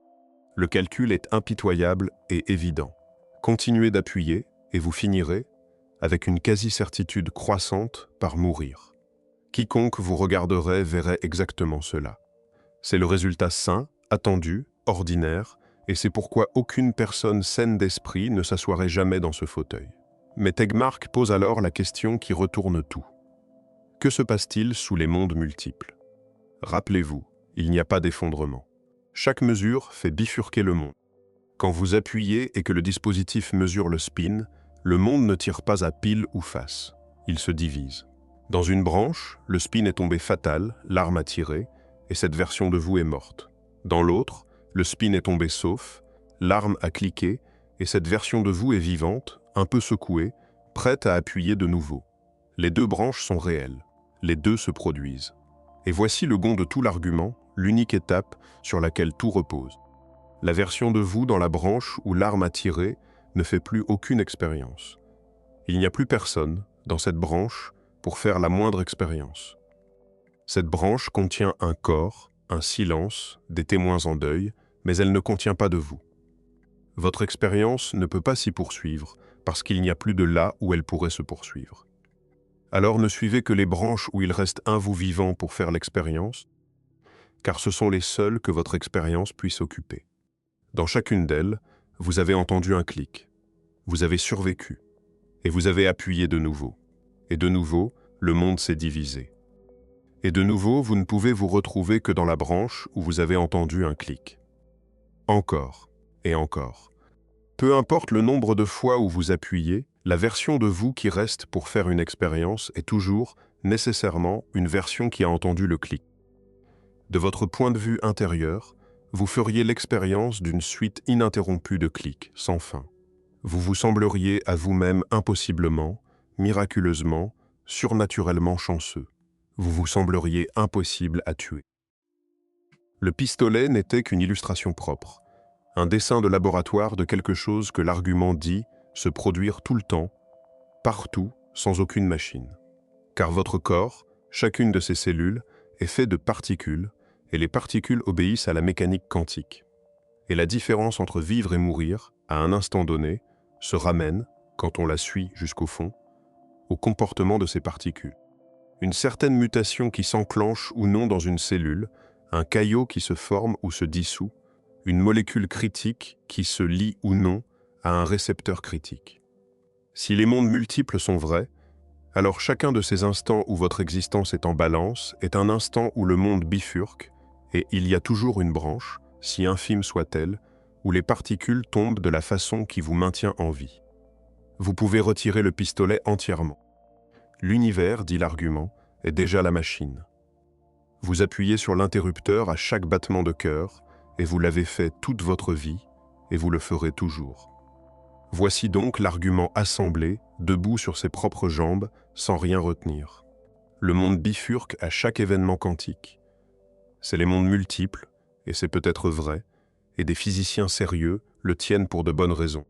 Le calcul est impitoyable et évident. Continuez d'appuyer, et vous finirez, avec une quasi-certitude croissante, par mourir. Quiconque vous regarderait verrait exactement cela. C'est le résultat sain, attendu, ordinaire, et c'est pourquoi aucune personne saine d'esprit ne s'assoirait jamais dans ce fauteuil. Mais Tegmark pose alors la question qui retourne tout. Que se passe-t-il sous les mondes multiples? Rappelez-vous, il n'y a pas d'effondrement. Chaque mesure fait bifurquer le monde. Quand vous appuyez et que le dispositif mesure le spin, le monde ne tire pas à pile ou face. Il se divise. Dans une branche, le spin est tombé fatal, l'arme a tiré, et cette version de vous est morte. Dans l'autre, le spin est tombé sauf, l'arme a cliqué, et cette version de vous est vivante, un peu secouée, prête à appuyer de nouveau. Les 2 branches sont réelles. Les 2 se produisent. Et voici le gond de tout l'argument, l'unique étape sur laquelle tout repose. La version de vous dans la branche où l'arme a tiré ne fait plus aucune expérience. Il n'y a plus personne, dans cette branche, pour faire la moindre expérience. Cette branche contient un corps, un silence, des témoins en deuil, mais elle ne contient pas de vous. Votre expérience ne peut pas s'y poursuivre, parce qu'il n'y a plus de là où elle pourrait se poursuivre. Alors ne suivez que les branches où il reste un vous vivant pour faire l'expérience, car ce sont les seules que votre expérience puisse occuper. Dans chacune d'elles, vous avez entendu un clic, vous avez survécu, et vous avez appuyé de nouveau. Et de nouveau, le monde s'est divisé. Et de nouveau, vous ne pouvez vous retrouver que dans la branche où vous avez entendu un clic. Encore et encore. Peu importe le nombre de fois où vous appuyez, la version de vous qui reste pour faire une expérience est toujours, nécessairement, une version qui a entendu le clic. De votre point de vue intérieur, vous feriez l'expérience d'une suite ininterrompue de clics, sans fin. Vous vous sembleriez à vous-même impossiblement, miraculeusement, surnaturellement chanceux. Vous vous sembleriez impossible à tuer. Le pistolet n'était qu'une illustration propre, un dessin de laboratoire de quelque chose que l'argument dit se produire tout le temps, partout, sans aucune machine. Car votre corps, chacune de ses cellules, est fait de particules, et les particules obéissent à la mécanique quantique. Et la différence entre vivre et mourir, à un instant donné, se ramène, quand on la suit jusqu'au fond, au comportement de ces particules. Une certaine mutation qui s'enclenche ou non dans une cellule, un caillot qui se forme ou se dissout, une molécule critique qui se lie ou non à un récepteur critique. Si les mondes multiples sont vrais, alors chacun de ces instants où votre existence est en balance est un instant où le monde bifurque, et il y a toujours une branche, si infime soit-elle, où les particules tombent de la façon qui vous maintient en vie. Vous pouvez retirer le pistolet entièrement. L'univers, dit l'argument, est déjà la machine. Vous appuyez sur l'interrupteur à chaque battement de cœur, et vous l'avez fait toute votre vie, et vous le ferez toujours. Voici donc l'argument assemblé, debout sur ses propres jambes, sans rien retenir. Le monde bifurque à chaque événement quantique. C'est les mondes multiples, et c'est peut-être vrai, et des physiciens sérieux le tiennent pour de bonnes raisons.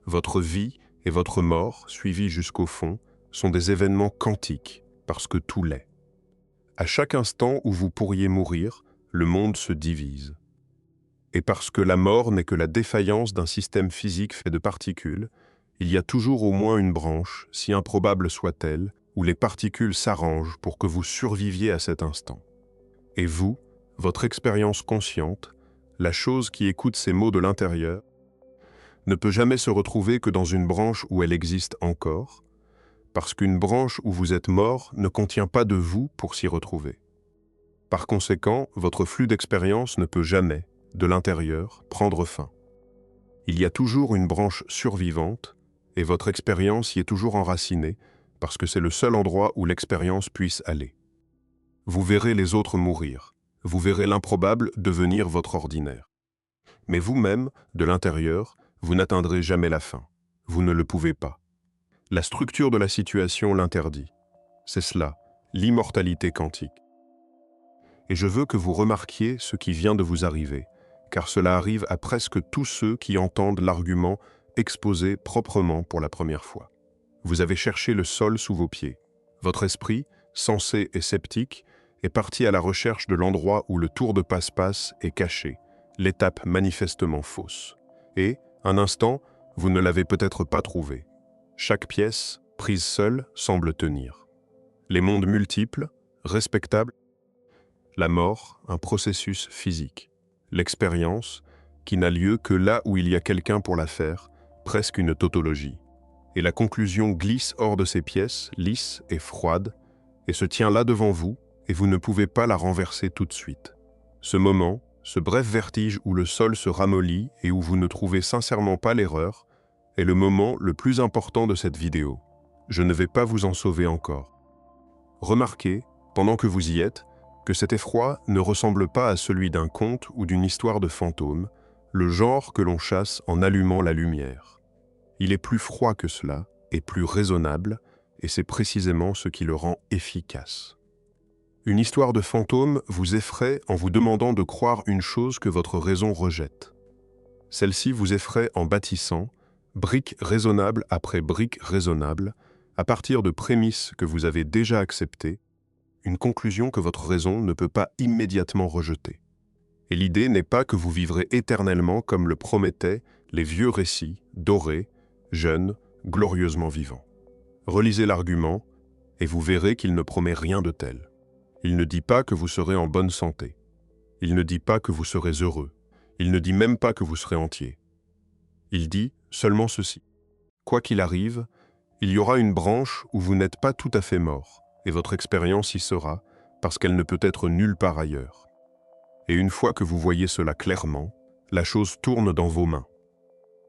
Votre vie et votre mort, suivies jusqu'au fond, sont des événements quantiques, parce que tout l'est. À chaque instant où vous pourriez mourir, le monde se divise. Et parce que la mort n'est que la défaillance d'un système physique fait de particules, il y a toujours au moins une branche, si improbable soit-elle, où les particules s'arrangent pour que vous surviviez à cet instant. Et vous, votre expérience consciente, la chose qui écoute ces mots de l'intérieur, ne peut jamais se retrouver que dans une branche où elle existe encore, parce qu'une branche où vous êtes mort ne contient pas de vous pour s'y retrouver. Par conséquent, votre flux d'expérience ne peut jamais, de l'intérieur, prendre fin. Il y a toujours une branche survivante, et votre expérience y est toujours enracinée, parce que c'est le seul endroit où l'expérience puisse aller. Vous verrez les autres mourir, vous verrez l'improbable devenir votre ordinaire. Mais vous-même, de l'intérieur, vous n'atteindrez jamais la fin. Vous ne le pouvez pas. La structure de la situation l'interdit. C'est cela, l'immortalité quantique. Et je veux que vous remarquiez ce qui vient de vous arriver, car cela arrive à presque tous ceux qui entendent l'argument exposé proprement pour la première fois. Vous avez cherché le sol sous vos pieds. Votre esprit, sensé et sceptique, est parti à la recherche de l'endroit où le tour de passe-passe est caché, l'étape manifestement fausse. Et, un instant, vous ne l'avez peut-être pas trouvé. Chaque pièce, prise seule, semble tenir. Les mondes multiples, respectables, la mort, un processus physique. L'expérience, qui n'a lieu que là où il y a quelqu'un pour la faire, presque une tautologie. Et la conclusion glisse hors de ces pièces, lisse et froide, et se tient là devant vous, et vous ne pouvez pas la renverser tout de suite. Ce moment, ce bref vertige où le sol se ramollit et où vous ne trouvez sincèrement pas l'erreur, est le moment le plus important de cette vidéo. Je ne vais pas vous en sauver encore. Remarquez, pendant que vous y êtes, que cet effroi ne ressemble pas à celui d'un conte ou d'une histoire de fantôme, le genre que l'on chasse en allumant la lumière. Il est plus froid que cela, et plus raisonnable, et c'est précisément ce qui le rend efficace. Une histoire de fantôme vous effraie en vous demandant de croire une chose que votre raison rejette. Celle-ci vous effraie en bâtissant, brique raisonnable après brique raisonnable, à partir de prémices que vous avez déjà acceptées, une conclusion que votre raison ne peut pas immédiatement rejeter. Et l'idée n'est pas que vous vivrez éternellement comme le promettaient les vieux récits, dorés, jeunes, glorieusement vivants. Relisez l'argument, et vous verrez qu'il ne promet rien de tel. Il ne dit pas que vous serez en bonne santé. Il ne dit pas que vous serez heureux. Il ne dit même pas que vous serez entier. Il dit seulement ceci. Quoi qu'il arrive, il y aura une branche où vous n'êtes pas tout à fait mort, et votre expérience y sera, parce qu'elle ne peut être nulle part ailleurs. Et une fois que vous voyez cela clairement, la chose tourne dans vos mains.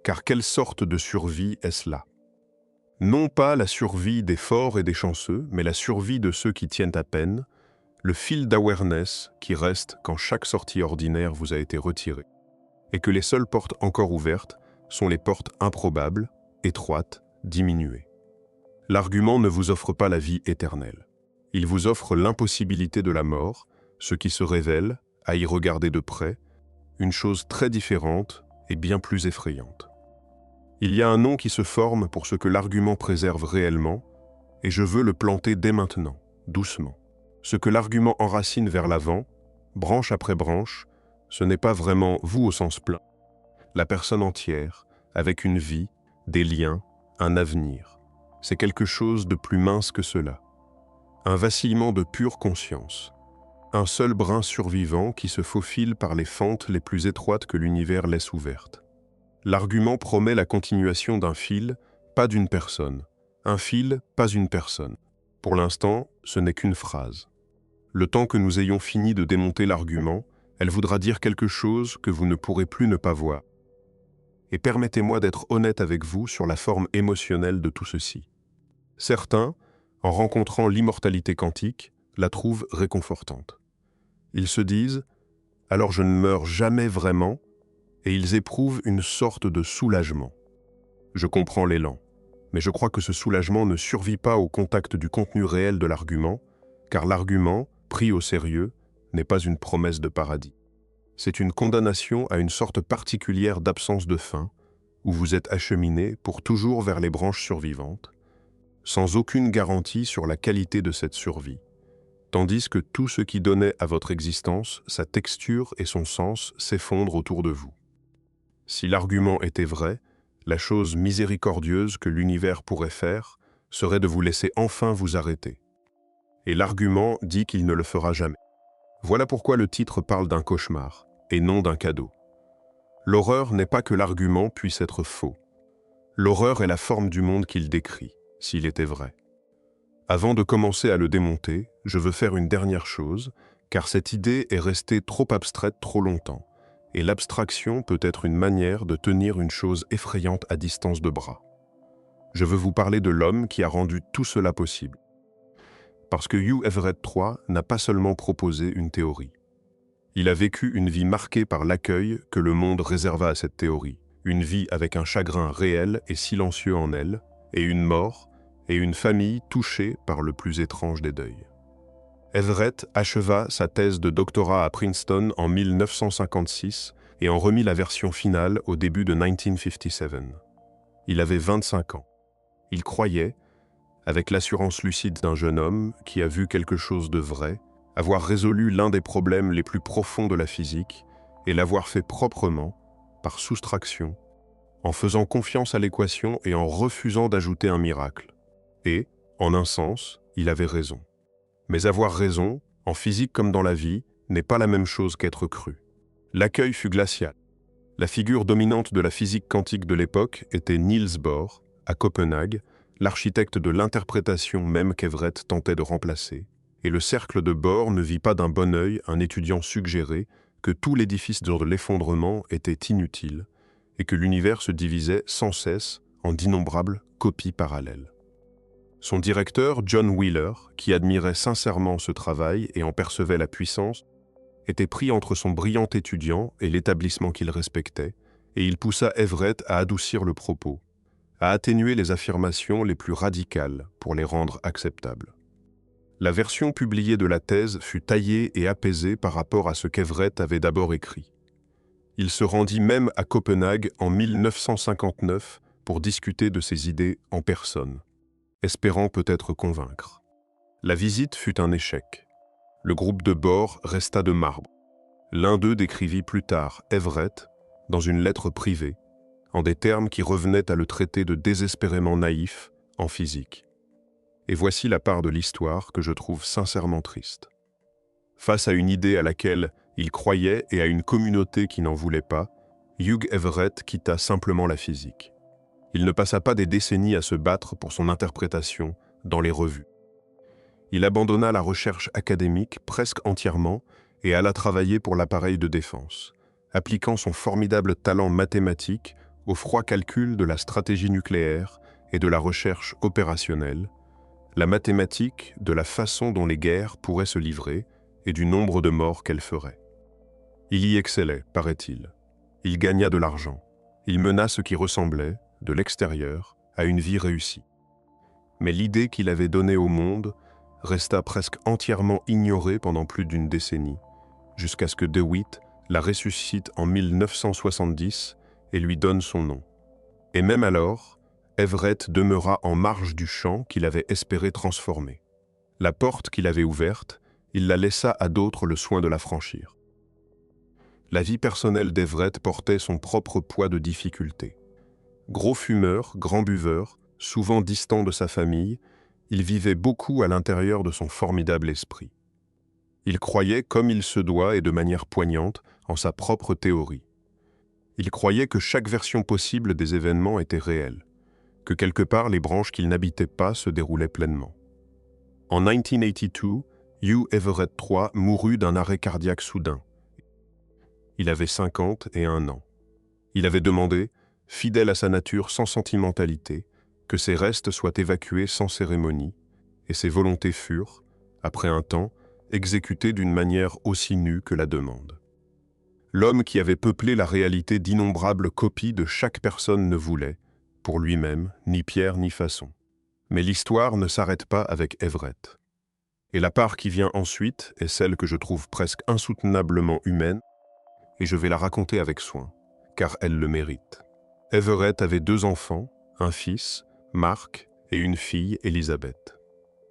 Car quelle sorte de survie est-ce là? Non pas la survie des forts et des chanceux, mais la survie de ceux qui tiennent à peine, le fil d'awareness qui reste quand chaque sortie ordinaire vous a été retirée, et que les seules portes encore ouvertes sont les portes improbables, étroites, diminuées. L'argument ne vous offre pas la vie éternelle. Il vous offre l'impossibilité de la mort, ce qui se révèle, à y regarder de près, une chose très différente et bien plus effrayante. Il y a un nom qui se forme pour ce que l'argument préserve réellement, et je veux le planter dès maintenant, doucement. Ce que l'argument enracine vers l'avant, branche après branche, ce n'est pas vraiment vous au sens plein. La personne entière, avec une vie, des liens, un avenir. C'est quelque chose de plus mince que cela. Un vacillement de pure conscience. Un seul brin survivant qui se faufile par les fentes les plus étroites que l'univers laisse ouvertes. L'argument promet la continuation d'un fil, pas d'une personne. Un fil, pas une personne. Pour l'instant, ce n'est qu'une phrase. Le temps que nous ayons fini de démonter l'argument, elle voudra dire quelque chose que vous ne pourrez plus ne pas voir. Et permettez-moi d'être honnête avec vous sur la forme émotionnelle de tout ceci. Certains, en rencontrant l'immortalité quantique, la trouvent réconfortante. Ils se disent « alors je ne meurs jamais vraiment » et ils éprouvent une sorte de soulagement. Je comprends l'élan, mais je crois que ce soulagement ne survit pas au contact du contenu réel de l'argument, car l'argument, pris au sérieux, n'est pas une promesse de paradis. C'est une condamnation à une sorte particulière d'absence de fin, où vous êtes acheminé pour toujours vers les branches survivantes, sans aucune garantie sur la qualité de cette survie, tandis que tout ce qui donnait à votre existence sa texture et son sens s'effondrent autour de vous. Si l'argument était vrai, la chose miséricordieuse que l'univers pourrait faire serait de vous laisser enfin vous arrêter. Et l'argument dit qu'il ne le fera jamais. Voilà pourquoi le titre parle d'un cauchemar, et non d'un cadeau. L'horreur n'est pas que l'argument puisse être faux. L'horreur est la forme du monde qu'il décrit, s'il était vrai. Avant de commencer à le démonter, je veux faire une dernière chose, car cette idée est restée trop abstraite trop longtemps, et l'abstraction peut être une manière de tenir une chose effrayante à distance de bras. Je veux vous parler de l'homme qui a rendu tout cela possible. Parce que Hugh Everett III n'a pas seulement proposé une théorie. Il a vécu une vie marquée par l'accueil que le monde réserva à cette théorie, une vie avec un chagrin réel et silencieux en elle, et une mort, et une famille touchée par le plus étrange des deuils. Everett acheva sa thèse de doctorat à Princeton en 1956 et en remit la version finale au début de 1957. Il avait 25 ans. Il croyait, avec l'assurance lucide d'un jeune homme qui a vu quelque chose de vrai, avoir résolu l'un des problèmes les plus profonds de la physique et l'avoir fait proprement, par soustraction, en faisant confiance à l'équation et en refusant d'ajouter un miracle. Et, en un sens, il avait raison. Mais avoir raison, en physique comme dans la vie, n'est pas la même chose qu'être cru. L'accueil fut glacial. La figure dominante de la physique quantique de l'époque était Niels Bohr, à Copenhague, l'architecte de l'interprétation même qu'Everett tentait de remplacer, et le cercle de Bohr ne vit pas d'un bon œil un étudiant suggéré que tout l'édifice de l'effondrement était inutile et que l'univers se divisait sans cesse en d'innombrables copies parallèles. Son directeur, John Wheeler, qui admirait sincèrement ce travail et en percevait la puissance, était pris entre son brillant étudiant et l'établissement qu'il respectait, et il poussa Everett à adoucir le propos, à atténuer les affirmations les plus radicales pour les rendre acceptables. La version publiée de la thèse fut taillée et apaisée par rapport à ce qu'Everett avait d'abord écrit. Il se rendit même à Copenhague en 1959 pour discuter de ses idées en personne, espérant peut-être convaincre. La visite fut un échec. Le groupe de Bohr resta de marbre. L'un d'eux décrivit plus tard Everett, dans une lettre privée, en des termes qui revenaient à le traiter de désespérément naïf en physique. Et voici la part de l'histoire que je trouve sincèrement triste. Face à une idée à laquelle il croyait et à une communauté qui n'en voulait pas, Hugh Everett quitta simplement la physique. Il ne passa pas des décennies à se battre pour son interprétation dans les revues. Il abandonna la recherche académique presque entièrement et alla travailler pour l'appareil de défense, appliquant son formidable talent mathématique au froid calcul de la stratégie nucléaire et de la recherche opérationnelle, la mathématique de la façon dont les guerres pourraient se livrer et du nombre de morts qu'elles feraient. Il y excellait, paraît-il. Il gagna de l'argent. Il mena ce qui ressemblait, de l'extérieur, à une vie réussie. Mais l'idée qu'il avait donnée au monde resta presque entièrement ignorée pendant plus d'une décennie, jusqu'à ce que DeWitt la ressuscite en 1970 et lui donne son nom. Et même alors, Everett demeura en marge du champ qu'il avait espéré transformer. La porte qu'il avait ouverte, il la laissa à d'autres le soin de la franchir. La vie personnelle d'Everett portait son propre poids de difficulté. Gros fumeur, grand buveur, souvent distant de sa famille, il vivait beaucoup à l'intérieur de son formidable esprit. Il croyait, comme il se doit et de manière poignante, en sa propre théorie. Il croyait que chaque version possible des événements était réelle, que quelque part les branches qu'il n'habitait pas se déroulaient pleinement. En 1982, Hugh Everett III mourut d'un arrêt cardiaque soudain. Il avait 51 ans. Il avait demandé, fidèle à sa nature sans sentimentalité, que ses restes soient évacués sans cérémonie, et ses volontés furent, après un temps, exécutées d'une manière aussi nue que la demande. L'homme qui avait peuplé la réalité d'innombrables copies de chaque personne ne voulait, pour lui-même, ni pierre ni façon. Mais l'histoire ne s'arrête pas avec Everett. Et la part qui vient ensuite est celle que je trouve presque insoutenablement humaine, et je vais la raconter avec soin, car elle le mérite. Everett avait 2 enfants, un fils, Mark, et une fille, Elizabeth.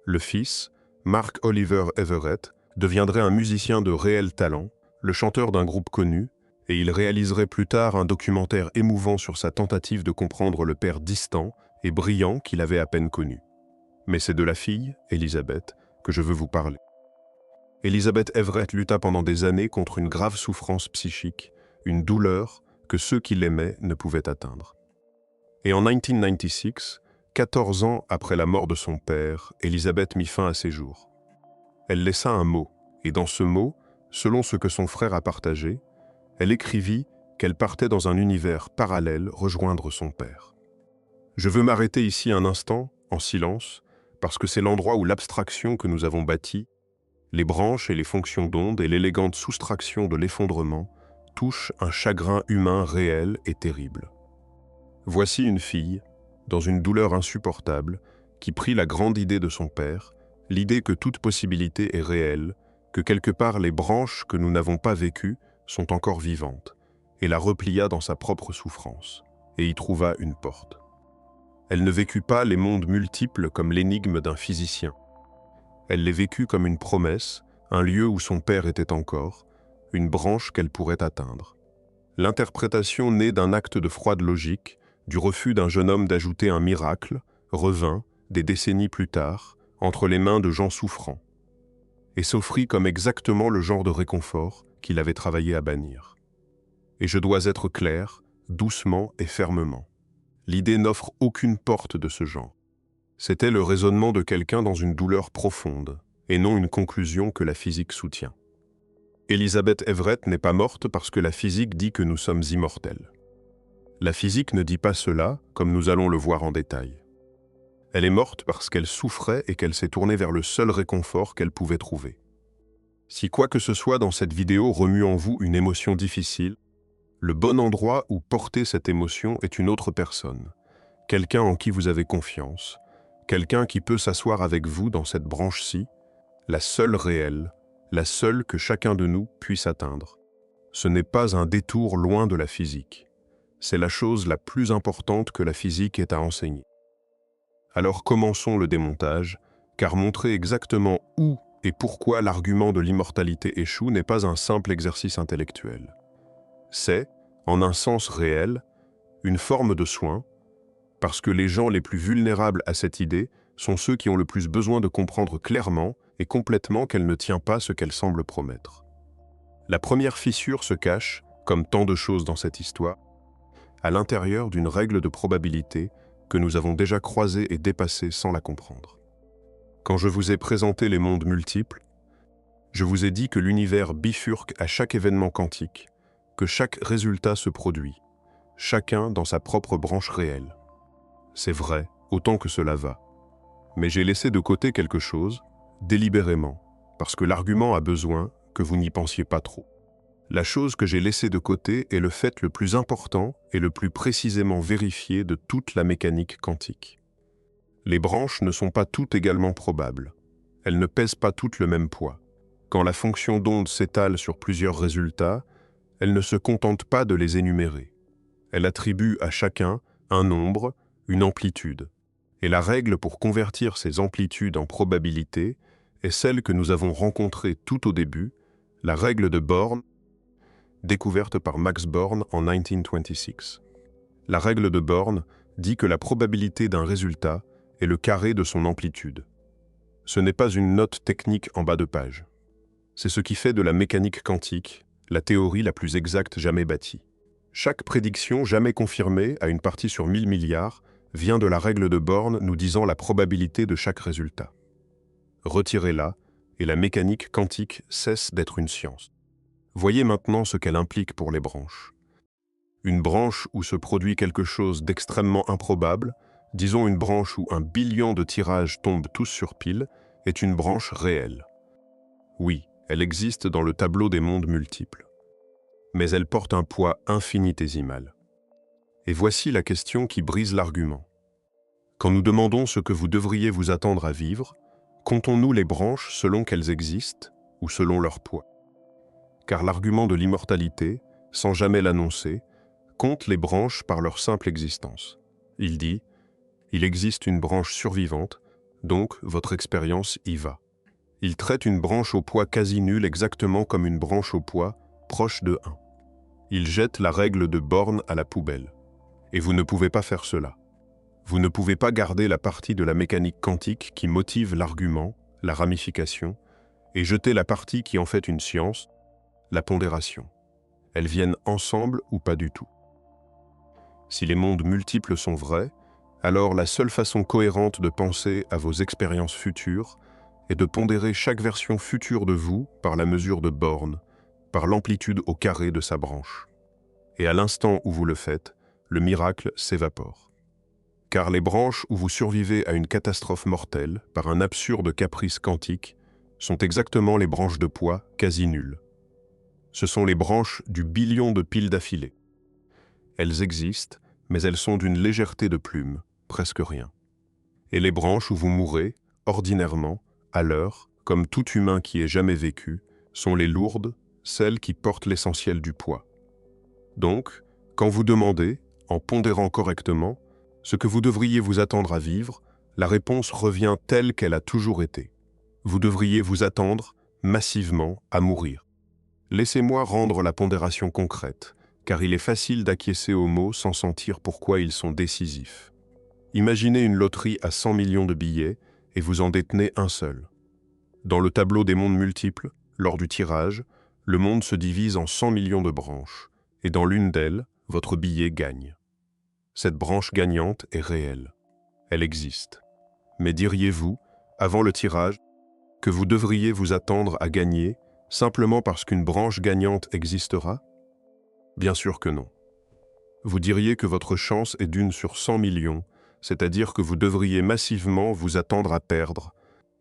Le fils, Mark Oliver Everett, deviendrait un musicien de réel talent, le chanteur d'un groupe connu, et il réaliserait plus tard un documentaire émouvant sur sa tentative de comprendre le père distant et brillant qu'il avait à peine connu. Mais c'est de la fille, Elizabeth, que je veux vous parler. Elizabeth Everett lutta pendant des années contre une grave souffrance psychique, une douleur que ceux qui l'aimaient ne pouvaient atteindre. Et en 1996, 14 ans après la mort de son père, Elizabeth mit fin à ses jours. Elle laissa un mot, et dans ce mot, selon ce que son frère a partagé, elle écrivit qu'elle partait dans un univers parallèle rejoindre son père. Je veux m'arrêter ici un instant, en silence, parce que c'est l'endroit où l'abstraction que nous avons bâtie, les branches et les fonctions d'onde et l'élégante soustraction de l'effondrement, touchent un chagrin humain réel et terrible. Voici une fille, dans une douleur insupportable, qui prit la grande idée de son père, l'idée que toute possibilité est réelle, que quelque part les branches que nous n'avons pas vécues sont encore vivantes, et la replia dans sa propre souffrance, et y trouva une porte. Elle ne vécut pas les mondes multiples comme l'énigme d'un physicien. Elle les vécut comme une promesse, un lieu où son père était encore, une branche qu'elle pourrait atteindre. L'interprétation née d'un acte de froide logique, du refus d'un jeune homme d'ajouter un miracle, revint, des décennies plus tard, entre les mains de gens souffrants, et s'offrit comme exactement le genre de réconfort qu'il avait travaillé à bannir. Et je dois être clair, doucement et fermement. L'idée n'offre aucune porte de ce genre. C'était le raisonnement de quelqu'un dans une douleur profonde, et non une conclusion que la physique soutient. Elizabeth Everett n'est pas morte parce que la physique dit que nous sommes immortels. La physique ne dit pas cela, comme nous allons le voir en détail. Elle est morte parce qu'elle souffrait et qu'elle s'est tournée vers le seul réconfort qu'elle pouvait trouver. Si quoi que ce soit dans cette vidéo remue en vous une émotion difficile, le bon endroit où porter cette émotion est une autre personne, quelqu'un en qui vous avez confiance, quelqu'un qui peut s'asseoir avec vous dans cette branche-ci, la seule réelle, la seule que chacun de nous puisse atteindre. Ce n'est pas un détour loin de la physique. C'est la chose la plus importante que la physique ait à enseigner. Alors commençons le démontage, car montrer exactement où et pourquoi l'argument de l'immortalité échoue n'est pas un simple exercice intellectuel. C'est, en un sens réel, une forme de soin, parce que les gens les plus vulnérables à cette idée sont ceux qui ont le plus besoin de comprendre clairement et complètement qu'elle ne tient pas ce qu'elle semble promettre. La première fissure se cache, comme tant de choses dans cette histoire, à l'intérieur d'une règle de probabilité que nous avons déjà croisée et dépassée sans la comprendre. Quand je vous ai présenté les mondes multiples, je vous ai dit que l'univers bifurque à chaque événement quantique, que chaque résultat se produit, chacun dans sa propre branche réelle. C'est vrai, autant que cela va. Mais j'ai laissé de côté quelque chose, délibérément, parce que l'argument a besoin que vous n'y pensiez pas trop. La chose que j'ai laissée de côté est le fait le plus important et le plus précisément vérifié de toute la mécanique quantique. Les branches ne sont pas toutes également probables. Elles ne pèsent pas toutes le même poids. Quand la fonction d'onde s'étale sur plusieurs résultats, elle ne se contente pas de les énumérer. Elle attribue à chacun un nombre, une amplitude. Et la règle pour convertir ces amplitudes en probabilité est celle que nous avons rencontrée tout au début, la règle de Born, découverte par Max Born en 1926. La règle de Born dit que la probabilité d'un résultat est le carré de son amplitude. Ce n'est pas une note technique en bas de page. C'est ce qui fait de la mécanique quantique la théorie la plus exacte jamais bâtie. Chaque prédiction jamais confirmée à une partie sur 1000 milliards vient de la règle de Born nous disant la probabilité de chaque résultat. Retirez-la et la mécanique quantique cesse d'être une science. Voyez maintenant ce qu'elle implique pour les branches. Une branche où se produit quelque chose d'extrêmement improbable, disons une branche où 1 billion de tirages tombent tous sur pile, est une branche réelle. Oui, elle existe dans le tableau des mondes multiples. Mais elle porte un poids infinitésimal. Et voici la question qui brise l'argument. Quand nous demandons ce que vous devriez vous attendre à vivre, comptons-nous les branches selon qu'elles existent ou selon leur poids? Car l'argument de l'immortalité, sans jamais l'annoncer, compte les branches par leur simple existence. Il dit « Il existe une branche survivante, donc votre expérience y va ». Il traite une branche au poids quasi nul exactement comme une branche au poids proche de 1. Il jette la règle de Born à la poubelle. Et vous ne pouvez pas faire cela. Vous ne pouvez pas garder la partie de la mécanique quantique qui motive l'argument, la ramification, et jeter la partie qui en fait une science, la pondération. Elles viennent ensemble ou pas du tout. Si les mondes multiples sont vrais, alors la seule façon cohérente de penser à vos expériences futures est de pondérer chaque version future de vous par la mesure de Born, par l'amplitude au carré de sa branche. Et à l'instant où vous le faites, le miracle s'évapore. Car les branches où vous survivez à une catastrophe mortelle par un absurde caprice quantique sont exactement les branches de poids quasi nulles. Ce sont les branches du billion de piles d'affilée. Elles existent, mais elles sont d'une légèreté de plume, presque rien. Et les branches où vous mourrez, ordinairement, à l'heure, comme tout humain qui ait jamais vécu, sont les lourdes, celles qui portent l'essentiel du poids. Donc, quand vous demandez, en pondérant correctement, ce que vous devriez vous attendre à vivre, la réponse revient telle qu'elle a toujours été. Vous devriez vous attendre, massivement, à mourir. Laissez-moi rendre la pondération concrète, car il est facile d'acquiescer aux mots sans sentir pourquoi ils sont décisifs. Imaginez une loterie à 100 millions de billets et vous en détenez un seul. Dans le tableau des mondes multiples, lors du tirage, le monde se divise en 100 millions de branches, et dans l'une d'elles, votre billet gagne. Cette branche gagnante est réelle. Elle existe. Mais diriez-vous, avant le tirage, que vous devriez vous attendre à gagner simplement parce qu'une branche gagnante existera? Bien sûr que non. Vous diriez que votre chance est d'1 sur 100 millions, c'est-à-dire que vous devriez massivement vous attendre à perdre,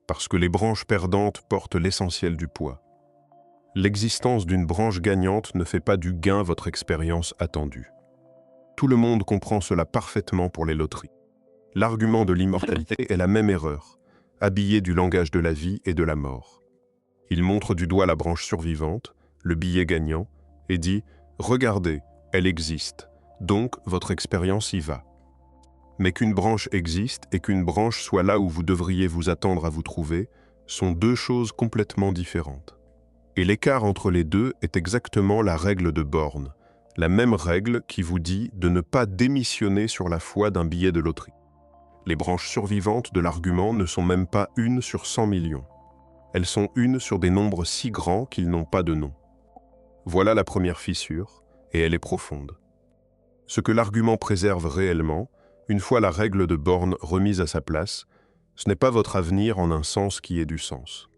parce que les branches perdantes portent l'essentiel du poids. L'existence d'une branche gagnante ne fait pas du gain votre expérience attendue. Tout le monde comprend cela parfaitement pour les loteries. L'argument de l'immortalité est la même erreur, habillé du langage de la vie et de la mort. Il montre du doigt la branche survivante, le billet gagnant, et dit « Regardez, elle existe, donc votre expérience y va ». Mais qu'une branche existe et qu'une branche soit là où vous devriez vous attendre à vous trouver sont deux choses complètement différentes. Et l'écart entre les deux est exactement la règle de Born, la même règle qui vous dit de ne pas démissionner sur la foi d'un billet de loterie. Les branches survivantes de l'argument ne sont même pas 1 sur 100 millions. Elles sont 1 sur des nombres si grands qu'ils n'ont pas de nom. Voilà la première fissure, et elle est profonde. Ce que l'argument préserve réellement, une fois la règle de Born remise à sa place, ce n'est pas votre avenir en un sens qui ait du sens.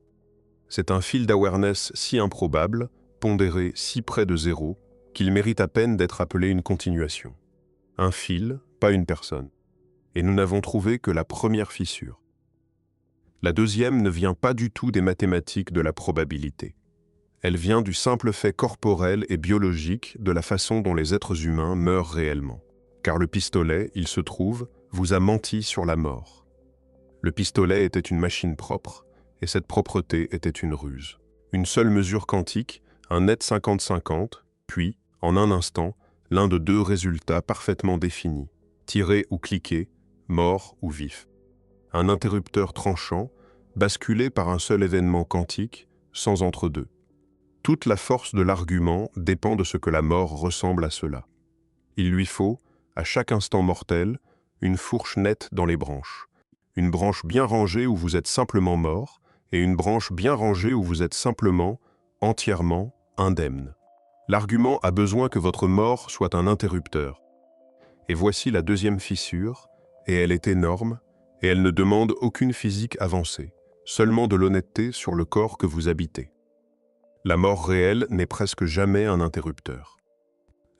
C'est un fil d'awareness si improbable, pondéré si près de zéro, qu'il mérite à peine d'être appelé une continuation. Un fil, pas une personne. Et nous n'avons trouvé que la première fissure. La deuxième ne vient pas du tout des mathématiques de la probabilité. Elle vient du simple fait corporel et biologique de la façon dont les êtres humains meurent réellement. Car le pistolet, il se trouve, vous a menti sur la mort. Le pistolet était une machine propre, et cette propreté était une ruse. Une seule mesure quantique, un net 50-50, puis, en un instant, l'un de deux résultats parfaitement définis, tiré ou cliqué, mort ou vif. Un interrupteur tranchant, basculé par un seul événement quantique, sans entre-deux. Toute la force de l'argument dépend de ce que la mort ressemble à cela. Il lui faut, à chaque instant mortel, une fourche nette dans les branches. Une branche bien rangée où vous êtes simplement mort, et une branche bien rangée où vous êtes simplement, entièrement, indemne. L'argument a besoin que votre mort soit un interrupteur. Et voici la deuxième fissure, et elle est énorme, et elle ne demande aucune physique avancée, seulement de l'honnêteté sur le corps que vous habitez. La mort réelle n'est presque jamais un interrupteur.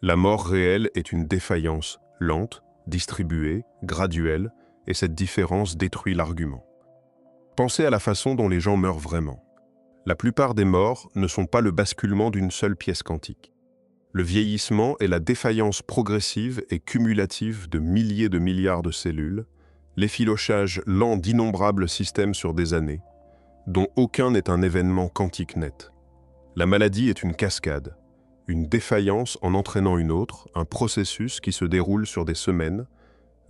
La mort réelle est une défaillance lente, distribuée, graduelle, et cette différence détruit l'argument. Pensez à la façon dont les gens meurent vraiment. La plupart des morts ne sont pas le basculement d'une seule pièce quantique. Le vieillissement est la défaillance progressive et cumulative de milliers de milliards de cellules, l'effilochage lent d'innombrables systèmes sur des années, dont aucun n'est un événement quantique net. La maladie est une cascade, une défaillance en entraînant une autre, un processus qui se déroule sur des semaines,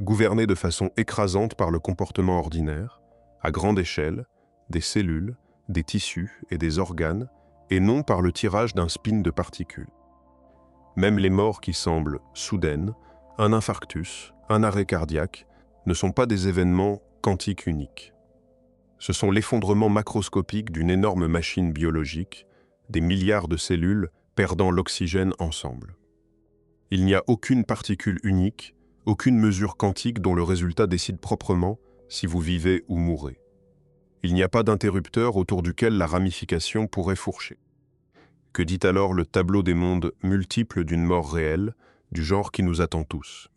gouverné de façon écrasante par le comportement ordinaire, à grande échelle, des cellules, des tissus et des organes, et non par le tirage d'un spin de particules. Même les morts qui semblent soudaines, un infarctus, un arrêt cardiaque, ne sont pas des événements quantiques uniques. Ce sont l'effondrement macroscopique d'une énorme machine biologique, des milliards de cellules perdant l'oxygène ensemble. Il n'y a aucune particule unique, aucune mesure quantique dont le résultat décide proprement si vous vivez ou mourrez. Il n'y a pas d'interrupteur autour duquel la ramification pourrait fourcher. Que dit alors le tableau des mondes multiples d'une mort réelle, du genre qui nous attend tous?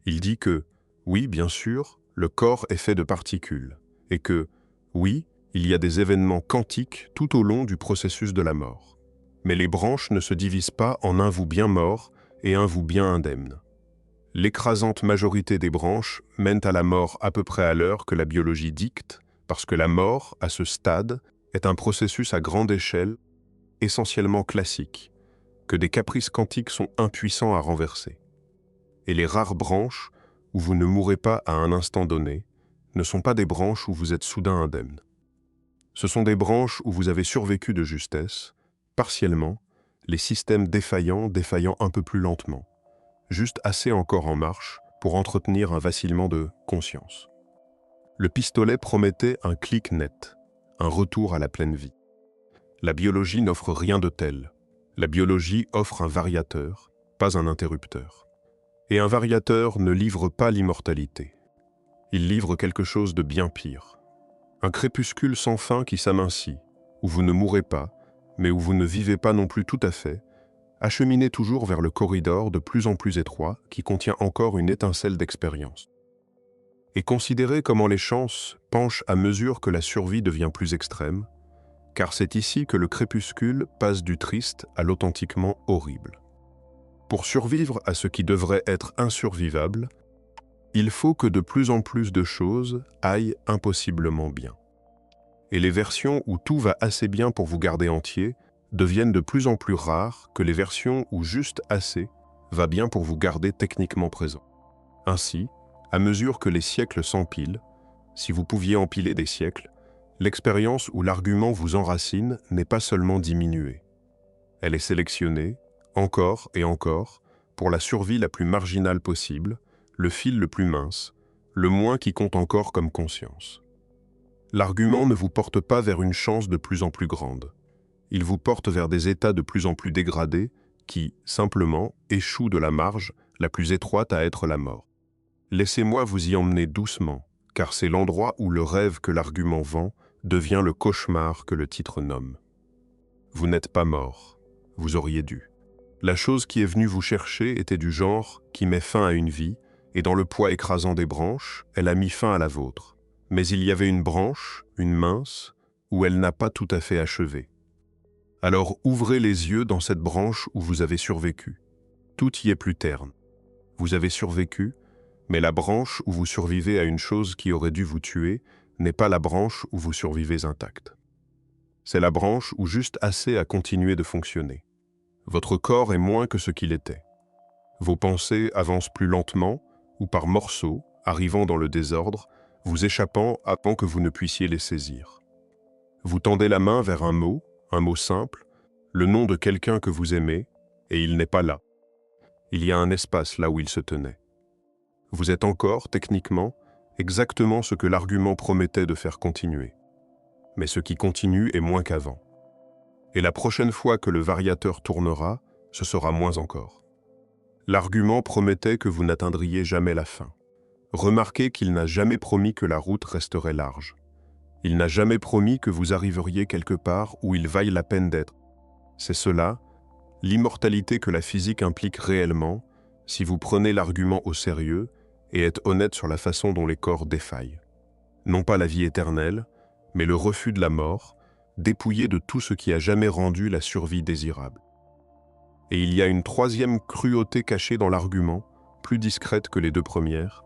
Il dit que, oui, bien sûr, le corps est fait de particules, et que, oui, il y a des événements quantiques tout au long du processus de la mort. Mais les branches ne se divisent pas en un vous bien mort et un vous bien indemne. L'écrasante majorité des branches mènent à la mort à peu près à l'heure que la biologie dicte, parce que la mort, à ce stade, est un processus à grande échelle, essentiellement classique, que des caprices quantiques sont impuissants à renverser. Et les rares branches, où vous ne mourrez pas à un instant donné, ne sont pas des branches où vous êtes soudain indemne. Ce sont des branches où vous avez survécu de justesse, partiellement, les systèmes défaillants un peu plus lentement, juste assez encore en marche pour entretenir un vacillement de conscience. Le pistolet promettait un clic net, un retour à la pleine vie. La biologie n'offre rien de tel. La biologie offre un variateur, pas un interrupteur. Et un variateur ne livre pas l'immortalité. Il livre quelque chose de bien pire. Un crépuscule sans fin qui s'amincit, où vous ne mourrez pas, mais où vous ne vivez pas non plus tout à fait, acheminez toujours vers le corridor de plus en plus étroit qui contient encore une étincelle d'expérience. Et considérez comment les chances penchent à mesure que la survie devient plus extrême, car c'est ici que le crépuscule passe du triste à l'authentiquement horrible. Pour survivre à ce qui devrait être insurvivable, il faut que de plus en plus de choses aillent impossiblement bien. Et les versions où tout va assez bien pour vous garder entier deviennent de plus en plus rares que les versions où juste assez va bien pour vous garder techniquement présent. Ainsi, à mesure que les siècles s'empilent, si vous pouviez empiler des siècles, l'expérience où l'argument vous enracine n'est pas seulement diminuée. Elle est sélectionnée, encore et encore, pour la survie la plus marginale possible, le fil le plus mince, le moins qui compte encore comme conscience. L'argument ne vous porte pas vers une chance de plus en plus grande. Il vous porte vers des états de plus en plus dégradés qui, simplement, échouent de la marge la plus étroite à être la mort. Laissez-moi vous y emmener doucement, car c'est l'endroit où le rêve que l'argument vend devient le cauchemar que le titre nomme. Vous n'êtes pas mort, vous auriez dû. La chose qui est venue vous chercher était du genre qui met fin à une vie, et dans le poids écrasant des branches, elle a mis fin à la vôtre. Mais il y avait une branche, une mince, où elle n'a pas tout à fait achevé. Alors ouvrez les yeux dans cette branche où vous avez survécu. Tout y est plus terne. Vous avez survécu, mais la branche où vous survivez à une chose qui aurait dû vous tuer n'est pas la branche où vous survivez intact. C'est la branche où juste assez a continué de fonctionner. Votre corps est moins que ce qu'il était. Vos pensées avancent plus lentement ou par morceaux, arrivant dans le désordre, vous échappant avant que vous ne puissiez les saisir. Vous tendez la main vers un mot simple, le nom de quelqu'un que vous aimez, et il n'est pas là. Il y a un espace là où il se tenait. Vous êtes encore, techniquement, exactement ce que l'argument promettait de faire continuer. Mais ce qui continue est moins qu'avant. Et la prochaine fois que le variateur tournera, ce sera moins encore. L'argument promettait que vous n'atteindriez jamais la fin. Remarquez qu'il n'a jamais promis que la route resterait large. Il n'a jamais promis que vous arriveriez quelque part où il vaille la peine d'être. C'est cela, l'immortalité que la physique implique réellement, si vous prenez l'argument au sérieux et êtes honnête sur la façon dont les corps défaillent. Non pas la vie éternelle, mais le refus de la mort, dépouillé de tout ce qui a jamais rendu la survie désirable. Et il y a une troisième cruauté cachée dans l'argument, plus discrète que les deux premières,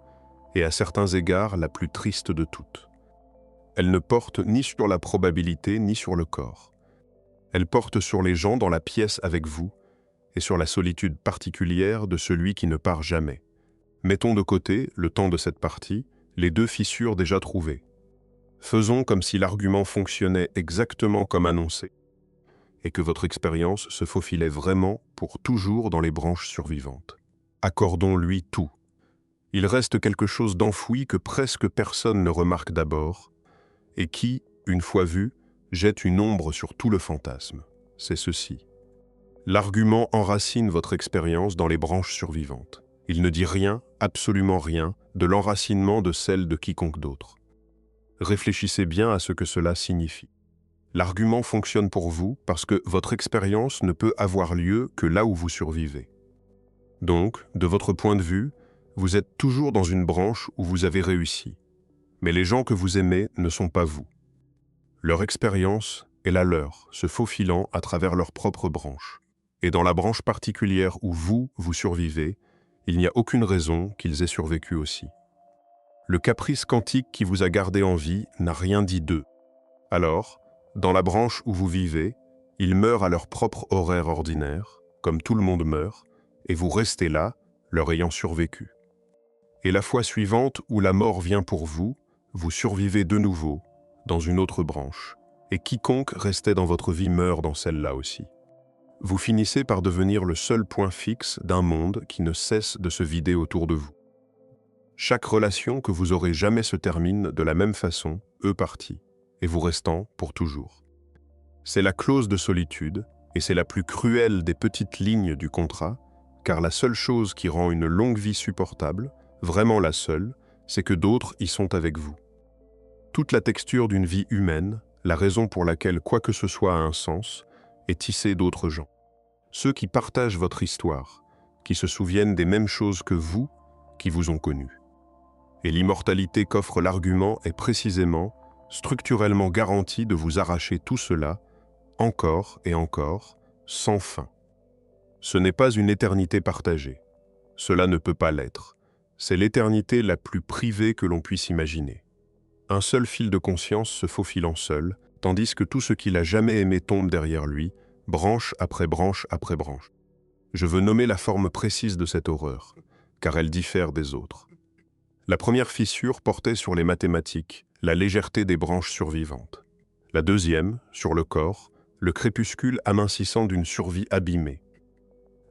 et à certains égards la plus triste de toutes. Elle ne porte ni sur la probabilité ni sur le corps. Elle porte sur les gens dans la pièce avec vous et sur la solitude particulière de celui qui ne part jamais. Mettons de côté, le temps de cette partie, les deux fissures déjà trouvées. Faisons comme si l'argument fonctionnait exactement comme annoncé et que votre expérience se faufilait vraiment pour toujours dans les branches survivantes. Accordons-lui tout. Il reste quelque chose d'enfoui que presque personne ne remarque d'abord et qui, une fois vu, jette une ombre sur tout le fantasme. C'est ceci. L'argument enracine votre expérience dans les branches survivantes. Il ne dit rien, absolument rien, de l'enracinement de celle de quiconque d'autre. Réfléchissez bien à ce que cela signifie. L'argument fonctionne pour vous parce que votre expérience ne peut avoir lieu que là où vous survivez. Donc, de votre point de vue, vous êtes toujours dans une branche où vous avez réussi. Mais les gens que vous aimez ne sont pas vous. Leur expérience est la leur, se faufilant à travers leur propre branche. Et dans la branche particulière où vous survivez, il n'y a aucune raison qu'ils aient survécu aussi. Le caprice quantique qui vous a gardé en vie n'a rien dit d'eux. Alors, dans la branche où vous vivez, ils meurent à leur propre horaire ordinaire, comme tout le monde meurt, et vous restez là, leur ayant survécu. Et la fois suivante où la mort vient pour vous, vous survivez de nouveau, dans une autre branche, et quiconque restait dans votre vie meurt dans celle-là aussi. Vous finissez par devenir le seul point fixe d'un monde qui ne cesse de se vider autour de vous. Chaque relation que vous aurez jamais se termine de la même façon, eux partis, et vous restant pour toujours. C'est la clause de solitude, et c'est la plus cruelle des petites lignes du contrat, car la seule chose qui rend une longue vie supportable, vraiment la seule, c'est que d'autres y sont avec vous. Toute la texture d'une vie humaine, la raison pour laquelle quoi que ce soit a un sens, est tissée d'autres gens. Ceux qui partagent votre histoire, qui se souviennent des mêmes choses que vous, qui vous ont connu. Et l'immortalité qu'offre l'argument est précisément, structurellement garantie de vous arracher tout cela, encore et encore, sans fin. Ce n'est pas une éternité partagée. Cela ne peut pas l'être. C'est l'éternité la plus privée que l'on puisse imaginer. Un seul fil de conscience se faufilant seul, tandis que tout ce qu'il a jamais aimé tombe derrière lui, branche après branche après branche. Je veux nommer la forme précise de cette horreur, car elle diffère des autres. La première fissure portait sur les mathématiques, la légèreté des branches survivantes. La deuxième, sur le corps, le crépuscule amincissant d'une survie abîmée.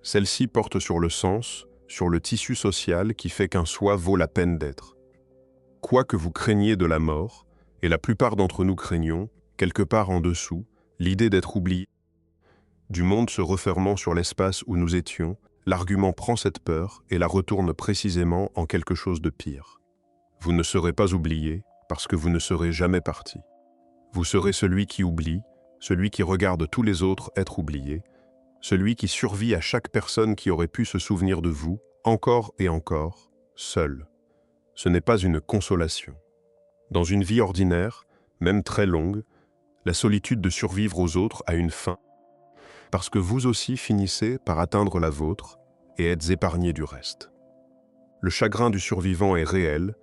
Celle-ci porte sur le sens, sur le tissu social qui fait qu'un soi vaut la peine d'être. Quoi que vous craigniez de la mort, et la plupart d'entre nous craignons, quelque part en dessous, l'idée d'être oublié. Du monde se refermant sur l'espace où nous étions, l'argument prend cette peur et la retourne précisément en quelque chose de pire. Vous ne serez pas oublié parce que vous ne serez jamais parti. Vous serez celui qui oublie, celui qui regarde tous les autres être oubliés, celui qui survit à chaque personne qui aurait pu se souvenir de vous, encore et encore, seul. Ce n'est pas une consolation. Dans une vie ordinaire, même très longue, la solitude de survivre aux autres a une fin, parce que vous aussi finissez par atteindre la vôtre et êtes épargné du reste. Le chagrin du survivant est réel,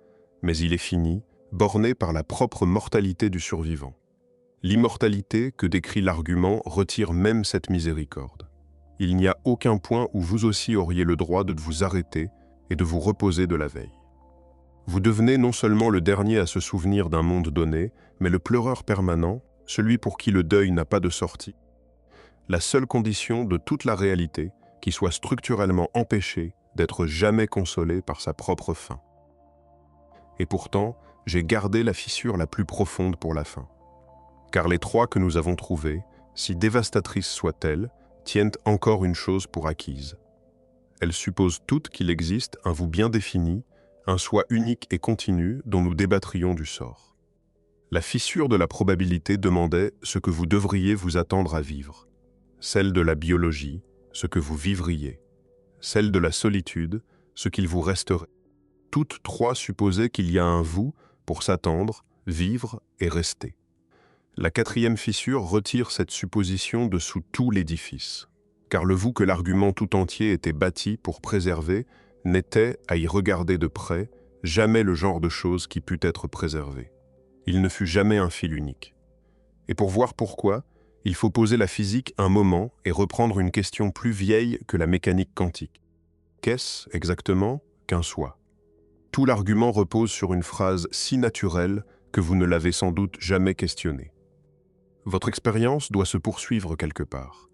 mais il est fini, borné par la propre mortalité du survivant. L'immortalité que décrit l'argument retire même cette miséricorde. Il n'y a aucun point où vous aussi auriez le droit de vous arrêter et de vous reposer de la veille. Vous devenez non seulement le dernier à se souvenir d'un monde donné, mais le pleureur permanent, celui pour qui le deuil n'a pas de sortie, la seule condition de toute la réalité qui soit structurellement empêchée d'être jamais consolée par sa propre fin. Et pourtant, j'ai gardé la fissure la plus profonde pour la fin. Car les trois que nous avons trouvées, si dévastatrices soient-elles, tiennent encore une chose pour acquise. Elles supposent toutes qu'il existe un vous bien défini, un soi unique et continu dont nous débattrions du sort. La fissure de la probabilité demandait ce que vous devriez vous attendre à vivre. Celle de la biologie, ce que vous vivriez. Celle de la solitude, ce qu'il vous resterait. Toutes trois supposaient qu'il y a un vous pour s'attendre, vivre et rester. La quatrième fissure retire cette supposition de sous tout l'édifice. car le vous que l'argument tout entier était bâti pour préserver n'était, à y regarder de près, jamais le genre de chose qui pût être préservé. Il ne fut jamais un fil unique. Et pour voir pourquoi, il faut poser la physique un moment et reprendre une question plus vieille que la mécanique quantique. Qu'est-ce, exactement, qu'un soi? Tout l'argument repose sur une phrase si naturelle que vous ne l'avez sans doute jamais questionnée. Votre expérience doit se poursuivre quelque part.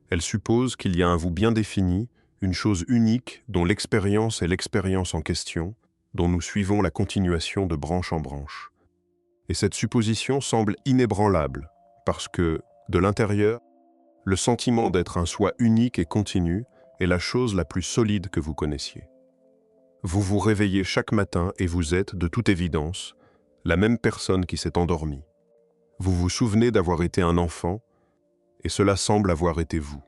Elle suppose qu'il y a un vous bien défini, une chose unique dont l'expérience est l'expérience en question, dont nous suivons la continuation de branche en branche. Et cette supposition semble inébranlable, parce que, de l'intérieur, le sentiment d'être un soi unique et continu est la chose la plus solide que vous connaissiez. Vous vous réveillez chaque matin et vous êtes, de toute évidence, la même personne qui s'est endormie. Vous vous souvenez d'avoir été un enfant, et cela semble avoir été vous.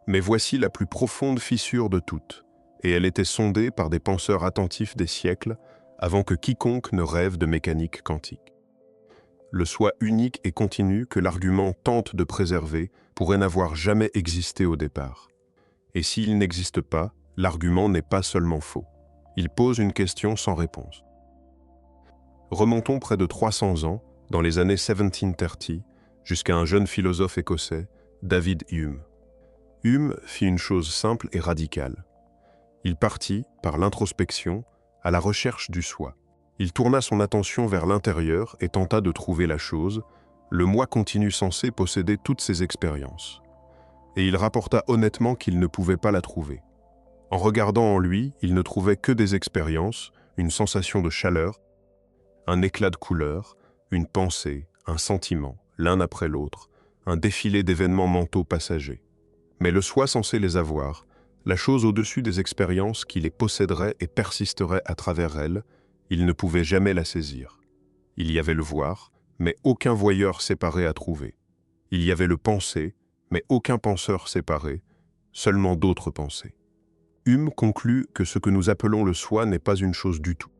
Mais voici la plus profonde fissure de toutes, et elle était sondée par des penseurs attentifs des siècles avant que quiconque ne rêve de mécanique quantique. Le soi unique et continu que l'argument tente de préserver pourrait n'avoir jamais existé au départ. Et s'il n'existe pas, l'argument n'est pas seulement faux. Il pose une question sans réponse. Remontons près de 300 ans, dans les années 1730, jusqu'à un jeune philosophe écossais, David Hume. Hume fit une chose simple et radicale. Il partit, par l'introspection, à la recherche du soi. Il tourna son attention vers l'intérieur et tenta de trouver la chose, le moi continu censé posséder toutes ses expériences. Et il rapporta honnêtement qu'il ne pouvait pas la trouver. En regardant en lui, il ne trouvait que des expériences, une sensation de chaleur, un éclat de couleur, une pensée, un sentiment, l'un après l'autre, un défilé d'événements mentaux passagers. Mais le soi censé les avoir, la chose au-dessus des expériences qui les posséderait et persisterait à travers elles, il ne pouvait jamais la saisir. Il y avait le voir, mais aucun voyeur séparé à trouver. Il y avait le penser, mais aucun penseur séparé, seulement d'autres pensées. Hume conclut que ce que nous appelons le soi n'est pas une chose du tout.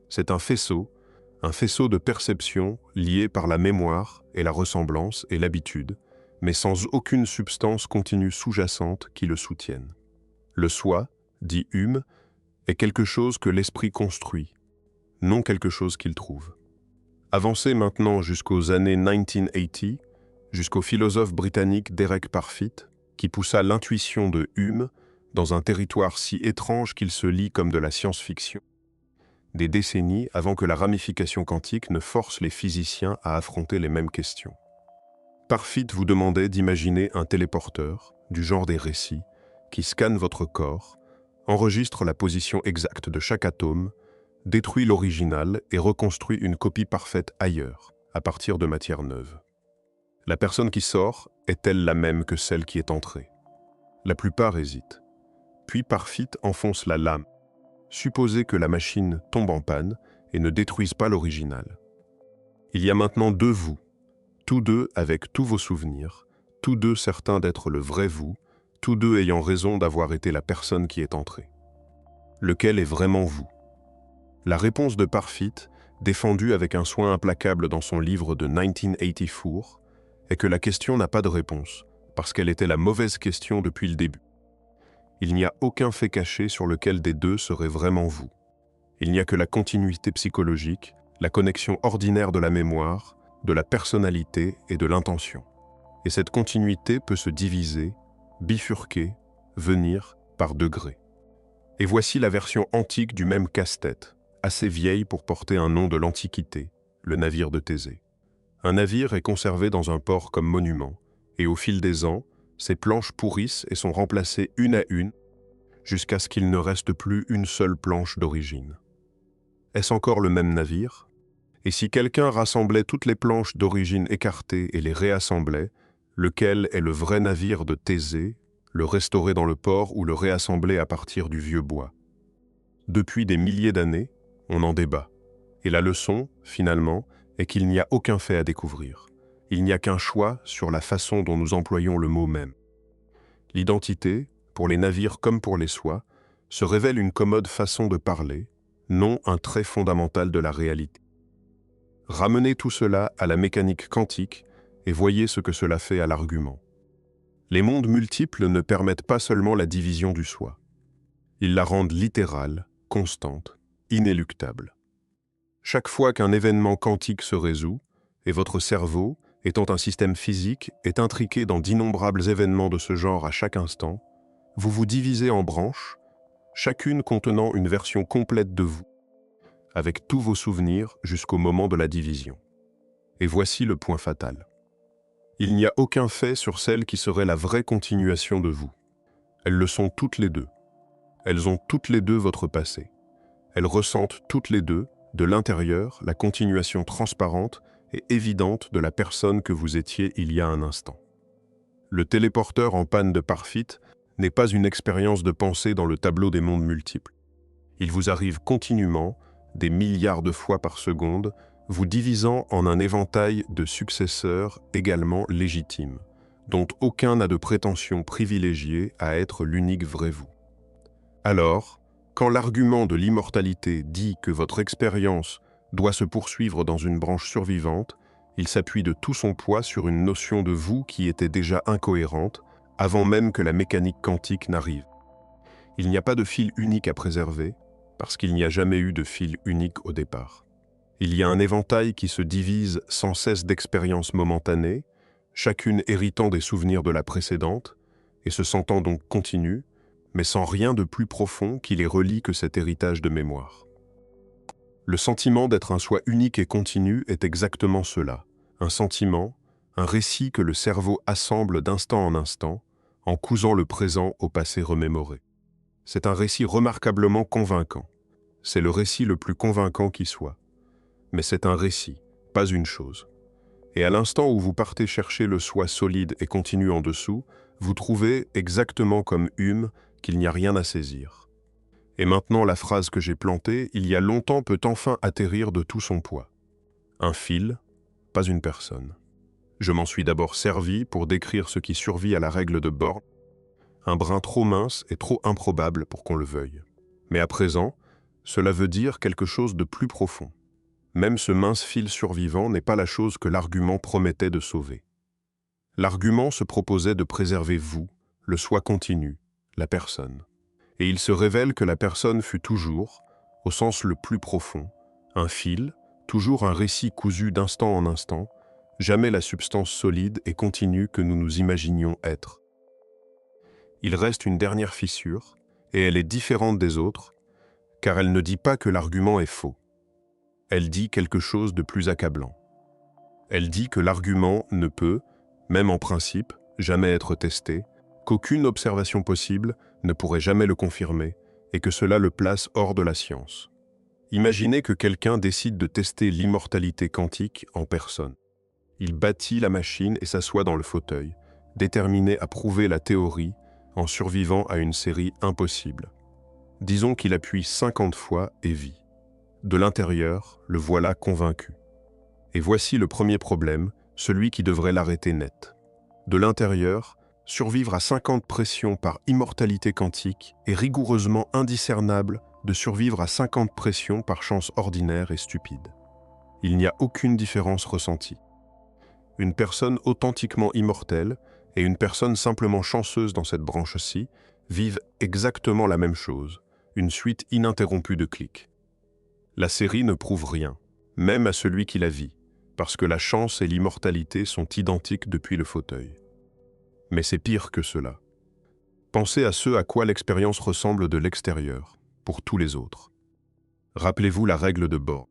C'est un faisceau de perceptions liées par la mémoire et la ressemblance et l'habitude, mais sans aucune substance continue sous-jacente qui le soutienne. Le soi, dit Hume, est quelque chose que l'esprit construit, non quelque chose qu'il trouve. Avancez maintenant jusqu'aux années 1980, jusqu'au philosophe britannique Derek Parfit, qui poussa l'intuition de Hume dans un territoire si étrange qu'il se lit comme de la science-fiction, des décennies avant que la ramification quantique ne force les physiciens à affronter les mêmes questions. Parfit vous demandait d'imaginer un téléporteur, du genre des récits, qui scanne votre corps, enregistre la position exacte de chaque atome, détruit l'original et reconstruit une copie parfaite ailleurs, à partir de matière neuve. La personne qui sort est-elle la même que celle qui est entrée? La plupart hésitent. Puis Parfit enfonce la lame. Supposez que la machine tombe en panne et ne détruise pas l'original. Il y a maintenant deux vous, tous deux avec tous vos souvenirs, tous deux certains d'être le vrai vous, tous deux ayant raison d'avoir été la personne qui est entrée. Lequel est vraiment vous? La réponse de Parfit, défendue avec un soin implacable dans son livre de 1984, est que la question n'a pas de réponse, parce qu'elle était la mauvaise question depuis le début. Il n'y a aucun fait caché sur lequel des deux serait vraiment vous. Il n'y a que la continuité psychologique, la connexion ordinaire de la mémoire, de la personnalité et de l'intention. Et cette continuité peut se diviser, bifurquer, venir par degrés. Et voici la version antique du même casse-tête, assez vieille pour porter un nom de l'Antiquité, le navire de Thésée. Un navire est conservé dans un port comme monument, et au fil des ans, ses planches pourrissent et sont remplacées une à une, jusqu'à ce qu'il ne reste plus une seule planche d'origine. Est-ce encore le même navire? Et si quelqu'un rassemblait toutes les planches d'origine écartées et les réassemblait, lequel est le vrai navire de Thésée, le restaurer dans le port ou le réassembler à partir du vieux bois? Depuis des milliers d'années, on en débat. Et la leçon, finalement, est qu'il n'y a aucun fait à découvrir. Il n'y a qu'un choix sur la façon dont nous employons le mot même. L'identité, pour les navires comme pour les sois, se révèle une commode façon de parler, non un trait fondamental de la réalité. Ramenez tout cela à la mécanique quantique et voyez ce que cela fait à l'argument. Les mondes multiples ne permettent pas seulement la division du soi. Ils la rendent littérale, constante, inéluctable. Chaque fois qu'un événement quantique se résout, et votre cerveau, étant un système physique, est intriqué dans d'innombrables événements de ce genre à chaque instant, vous vous divisez en branches, chacune contenant une version complète de vous, avec tous vos souvenirs jusqu'au moment de la division. Et voici le point fatal. Il n'y a aucun fait sur celle qui serait la vraie continuation de vous. Elles le sont toutes les deux. Elles ont toutes les deux votre passé. Elles ressentent toutes les deux, de l'intérieur, la continuation transparente et évidente de la personne que vous étiez il y a un instant. Le téléporteur en panne de Parfit n'est pas une expérience de pensée dans le tableau des mondes multiples. Il vous arrive continuellement, des milliards de fois par seconde, vous divisant en un éventail de successeurs également légitimes, dont aucun n'a de prétention privilégiée à être l'unique vrai vous. Alors, quand l'argument de l'immortalité dit que votre expérience doit se poursuivre dans une branche survivante, il s'appuie de tout son poids sur une notion de vous qui était déjà incohérente avant même que la mécanique quantique n'arrive. Il n'y a pas de fil unique à préserver, parce qu'il n'y a jamais eu de fil unique au départ. Il y a un éventail qui se divise sans cesse d'expériences momentanées, chacune héritant des souvenirs de la précédente, et se sentant donc continue, mais sans rien de plus profond qui les relie que cet héritage de mémoire. Le sentiment d'être un soi unique et continu est exactement cela, un sentiment, un récit que le cerveau assemble d'instant en instant, en cousant le présent au passé remémoré. C'est un récit remarquablement convaincant. C'est le récit le plus convaincant qui soit. Mais c'est un récit, pas une chose. Et à l'instant où vous partez chercher le soi solide et continu en dessous, vous trouvez, exactement comme Hume, qu'il n'y a rien à saisir. Et maintenant la phrase que j'ai plantée, il y a longtemps peut enfin atterrir de tout son poids. Un fil, pas une personne. Je m'en suis d'abord servi pour décrire ce qui survit à la règle de Born, un brin trop mince et trop improbable pour qu'on le veuille. Mais à présent, cela veut dire quelque chose de plus profond. Même ce mince fil survivant n'est pas la chose que l'argument promettait de sauver. L'argument se proposait de préserver vous, le soi continu, la personne. Et il se révèle que la personne fut toujours, au sens le plus profond, un fil, toujours un récit cousu d'instant en instant, jamais la substance solide et continue que nous nous imaginions être. Il reste une dernière fissure, et elle est différente des autres, car elle ne dit pas que l'argument est faux. Elle dit quelque chose de plus accablant. Elle dit que l'argument ne peut, même en principe, jamais être testé, qu'aucune observation possible ne pourrait jamais le confirmer, et que cela le place hors de la science. Imaginez que quelqu'un décide de tester l'immortalité quantique en personne. Il bâtit la machine et s'assoit dans le fauteuil, déterminé à prouver la théorie en survivant à une série impossible. Disons qu'il appuie 50 fois et vit. De l'intérieur, le voilà convaincu. Et voici le premier problème, celui qui devrait l'arrêter net. De l'intérieur, survivre à 50 pressions par immortalité quantique est rigoureusement indiscernable de survivre à 50 pressions par chance ordinaire et stupide. Il n'y a aucune différence ressentie. Une personne authentiquement immortelle et une personne simplement chanceuse dans cette branche-ci vivent exactement la même chose, une suite ininterrompue de clics. La série ne prouve rien, même à celui qui la vit, parce que la chance et l'immortalité sont identiques depuis le fauteuil. Mais c'est pire que cela. Pensez à ce à quoi l'expérience ressemble de l'extérieur, pour tous les autres. Rappelez-vous la règle de Bohr.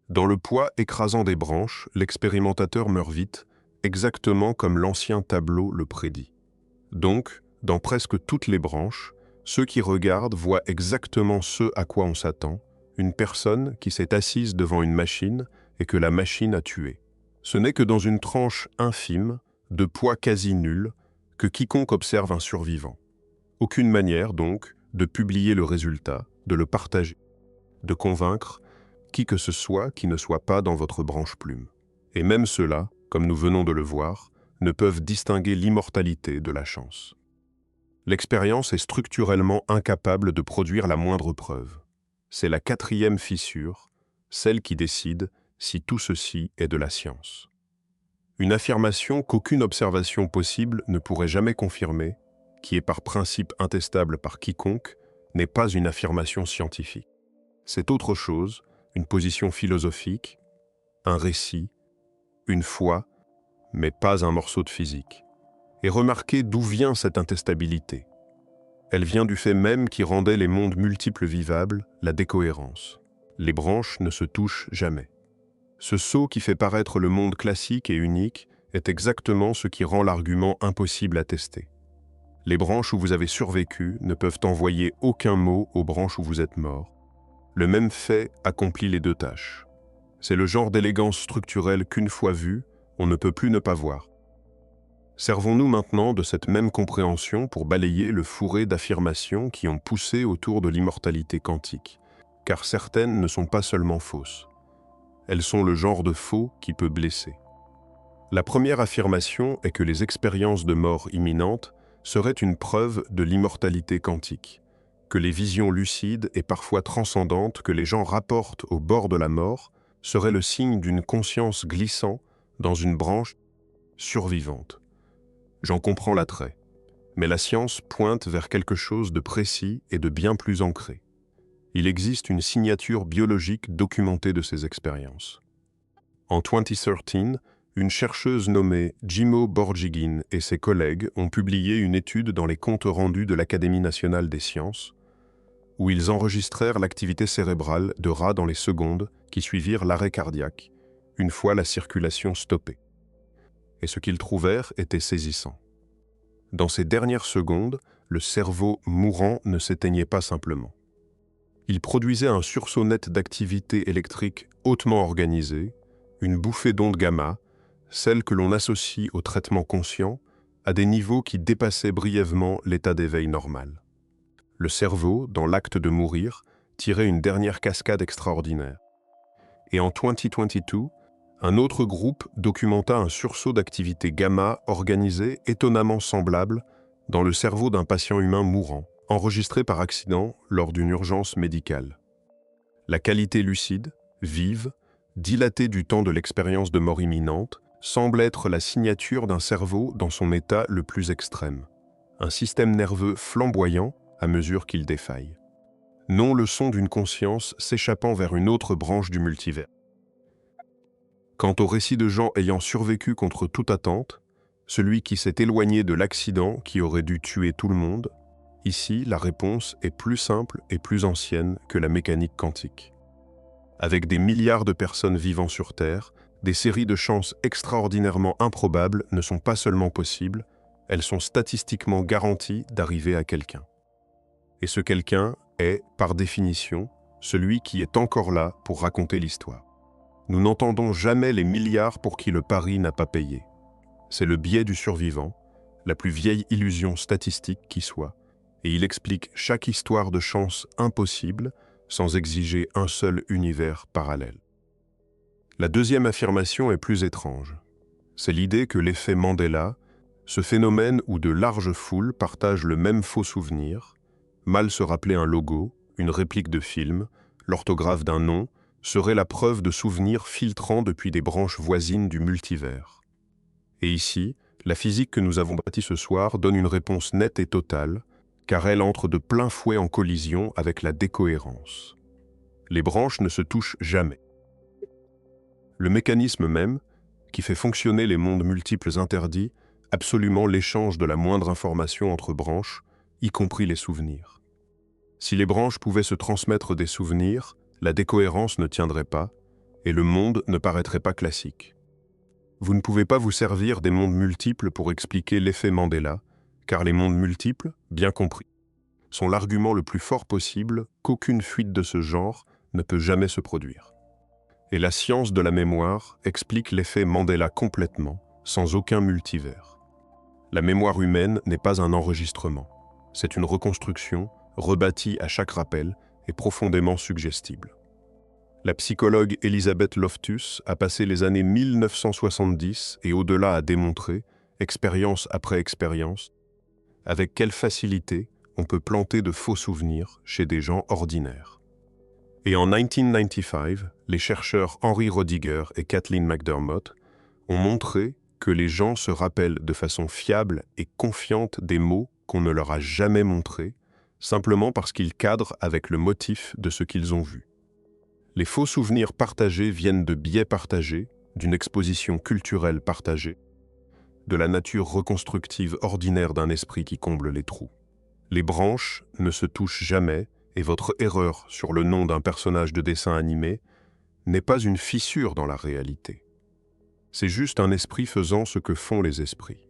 Dans le poids écrasant des branches, l'expérimentateur meurt vite, exactement comme l'ancien tableau le prédit. Donc, dans presque toutes les branches, ceux qui regardent voient exactement ce à quoi on s'attend, une personne qui s'est assise devant une machine et que la machine a tuée. Ce n'est que dans une tranche infime, de poids quasi nul, que quiconque observe un survivant. Aucune manière, donc, de publier le résultat, de le partager, de convaincre qui que ce soit qui ne soit pas dans votre branche plume. Et même ceux-là, comme nous venons de le voir, ne peuvent distinguer l'immortalité de la chance. L'expérience est structurellement incapable de produire la moindre preuve. C'est la quatrième fissure, celle qui décide si tout ceci est de la science. Une affirmation qu'aucune observation possible ne pourrait jamais confirmer, qui est par principe intestable par quiconque, n'est pas une affirmation scientifique. C'est autre chose, une position philosophique, un récit, une foi, mais pas un morceau de physique. Et remarquez d'où vient cette intestabilité. Elle vient du fait même qui rendait les mondes multiples vivables, la décohérence. Les branches ne se touchent jamais. Ce saut qui fait paraître le monde classique et unique est exactement ce qui rend l'argument impossible à tester. Les branches où vous avez survécu ne peuvent envoyer aucun mot aux branches où vous êtes mort. Le même fait accomplit les deux tâches. C'est le genre d'élégance structurelle qu'une fois vue, on ne peut plus ne pas voir. Servons-nous maintenant de cette même compréhension pour balayer le fourré d'affirmations qui ont poussé autour de l'immortalité quantique, car certaines ne sont pas seulement fausses. Elles sont le genre de faux qui peut blesser. La première affirmation est que les expériences de mort imminente seraient une preuve de l'immortalité quantique, que les visions lucides et parfois transcendantes que les gens rapportent au bord de la mort seraient le signe d'une conscience glissant dans une branche survivante. J'en comprends l'attrait, mais la science pointe vers quelque chose de précis et de bien plus ancré. Il existe une signature biologique documentée de ces expériences. En 2013, une chercheuse nommée Jimo Borjigin et ses collègues ont publié une étude dans les comptes rendus de l'Académie nationale des sciences, où ils enregistrèrent l'activité cérébrale de rats dans les secondes qui suivirent l'arrêt cardiaque, une fois la circulation stoppée. Et ce qu'ils trouvèrent était saisissant. Dans ces dernières secondes, le cerveau mourant ne s'éteignait pas simplement. Il produisait un sursaut net d'activité électrique hautement organisée, une bouffée d'ondes gamma, celle que l'on associe au traitement conscient, à des niveaux qui dépassaient brièvement l'état d'éveil normal. Le cerveau, dans l'acte de mourir, tirait une dernière cascade extraordinaire. Et en 2022, un autre groupe documenta un sursaut d'activité gamma organisé étonnamment semblable dans le cerveau d'un patient humain mourant, enregistré par accident lors d'une urgence médicale. La qualité lucide, vive, dilatée du temps de l'expérience de mort imminente, semble être la signature d'un cerveau dans son état le plus extrême. Un système nerveux flamboyant à mesure qu'il défaille. Non le son d'une conscience s'échappant vers une autre branche du multivers. Quant au récit de gens ayant survécu contre toute attente, celui qui s'est éloigné de l'accident qui aurait dû tuer tout le monde, ici la réponse est plus simple et plus ancienne que la mécanique quantique. Avec des milliards de personnes vivant sur Terre, des séries de chances extraordinairement improbables ne sont pas seulement possibles, elles sont statistiquement garanties d'arriver à quelqu'un. Et ce quelqu'un est, par définition, celui qui est encore là pour raconter l'histoire. Nous n'entendons jamais les milliards pour qui le pari n'a pas payé. C'est le biais du survivant, la plus vieille illusion statistique qui soit, et il explique chaque histoire de chance impossible sans exiger un seul univers parallèle. La deuxième affirmation est plus étrange. C'est l'idée que l'effet Mandela, ce phénomène où de larges foules partagent le même faux souvenir, mal se rappeler un logo, une réplique de film, l'orthographe d'un nom, serait la preuve de souvenirs filtrant depuis des branches voisines du multivers. Et ici, la physique que nous avons bâtie ce soir donne une réponse nette et totale, car elle entre de plein fouet en collision avec la décohérence. Les branches ne se touchent jamais. Le mécanisme même, qui fait fonctionner les mondes multiples interdit, absolument l'échange de la moindre information entre branches, y compris les souvenirs. Si les branches pouvaient se transmettre des souvenirs, la décohérence ne tiendrait pas, et le monde ne paraîtrait pas classique. Vous ne pouvez pas vous servir des mondes multiples pour expliquer l'effet Mandela, car les mondes multiples, bien compris, sont l'argument le plus fort possible qu'aucune fuite de ce genre ne peut jamais se produire. Et la science de la mémoire explique l'effet Mandela complètement, sans aucun multivers. La mémoire humaine n'est pas un enregistrement, c'est une reconstruction, rebâtie à chaque rappel et profondément suggestible. La psychologue Elizabeth Loftus a passé les années 1970 et au-delà à démontrer, expérience après expérience, avec quelle facilité on peut planter de faux souvenirs chez des gens ordinaires. Et en 1995, les chercheurs Henry Rodiger et Kathleen McDermott ont montré que les gens se rappellent de façon fiable et confiante des mots qu'on ne leur a jamais montrés, simplement parce qu'ils cadrent avec le motif de ce qu'ils ont vu. Les faux souvenirs partagés viennent de biais partagés, d'une exposition culturelle partagée, de la nature reconstructive ordinaire d'un esprit qui comble les trous. Les branches ne se touchent jamais, et votre erreur sur le nom d'un personnage de dessin animé n'est pas une fissure dans la réalité. C'est juste un esprit faisant ce que font les esprits.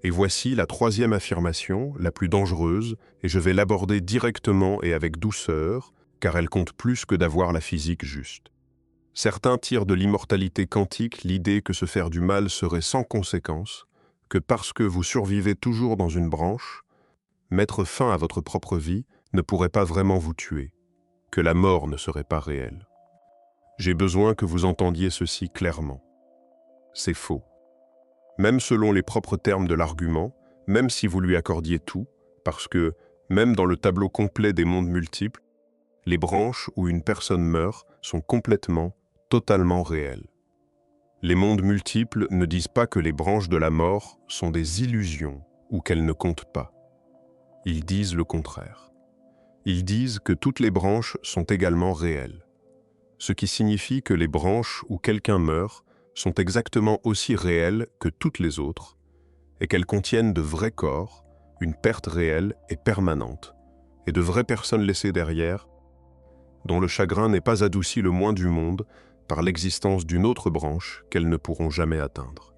Et voici la troisième affirmation, la plus dangereuse, et je vais l'aborder directement et avec douceur, car elle compte plus que d'avoir la physique juste. Certains tirent de l'immortalité quantique l'idée que se faire du mal serait sans conséquence, que parce que vous survivez toujours dans une branche, mettre fin à votre propre vie ne pourrait pas vraiment vous tuer, que la mort ne serait pas réelle. J'ai besoin que vous entendiez ceci clairement. C'est faux. Même selon les propres termes de l'argument, même si vous lui accordiez tout, parce que, même dans le tableau complet des mondes multiples, les branches où une personne meurt sont complètement, totalement réelles. Les mondes multiples ne disent pas que les branches de la mort sont des illusions ou qu'elles ne comptent pas. Ils disent le contraire. Ils disent que toutes les branches sont également réelles, ce qui signifie que les branches où quelqu'un meurt sont exactement aussi réelles que toutes les autres et qu'elles contiennent de vrais corps, une perte réelle et permanente, et de vraies personnes laissées derrière, dont le chagrin n'est pas adouci le moins du monde par l'existence d'une autre branche qu'elles ne pourront jamais atteindre.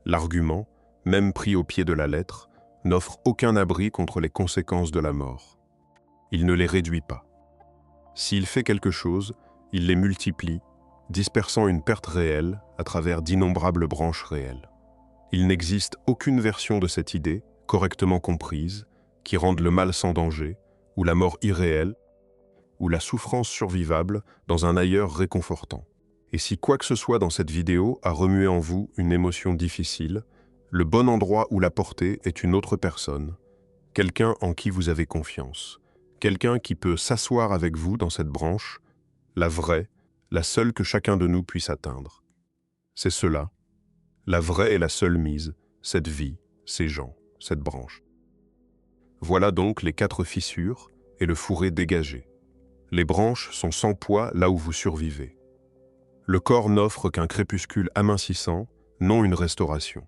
L'argument, même pris au pied de la lettre, n'offre aucun abri contre les conséquences de la mort. Il ne les réduit pas. S'il fait quelque chose, il les multiplie, dispersant une perte réelle à travers d'innombrables branches réelles. Il n'existe aucune version de cette idée, correctement comprise, qui rende le mal sans danger, ou la mort irréelle, ou la souffrance survivable dans un ailleurs réconfortant. Et si quoi que ce soit dans cette vidéo a remué en vous une émotion difficile, le bon endroit où la porter est une autre personne, quelqu'un en qui vous avez confiance, quelqu'un qui peut s'asseoir avec vous dans cette branche, la vraie, la seule que chacun de nous puisse atteindre. C'est cela, la vraie et la seule mise, cette vie, ces gens, cette branche. Voilà donc les 4 fissures et le fourré dégagé. Les branches sont sans poids là où vous survivez. Le corps n'offre qu'un crépuscule amincissant, non une restauration.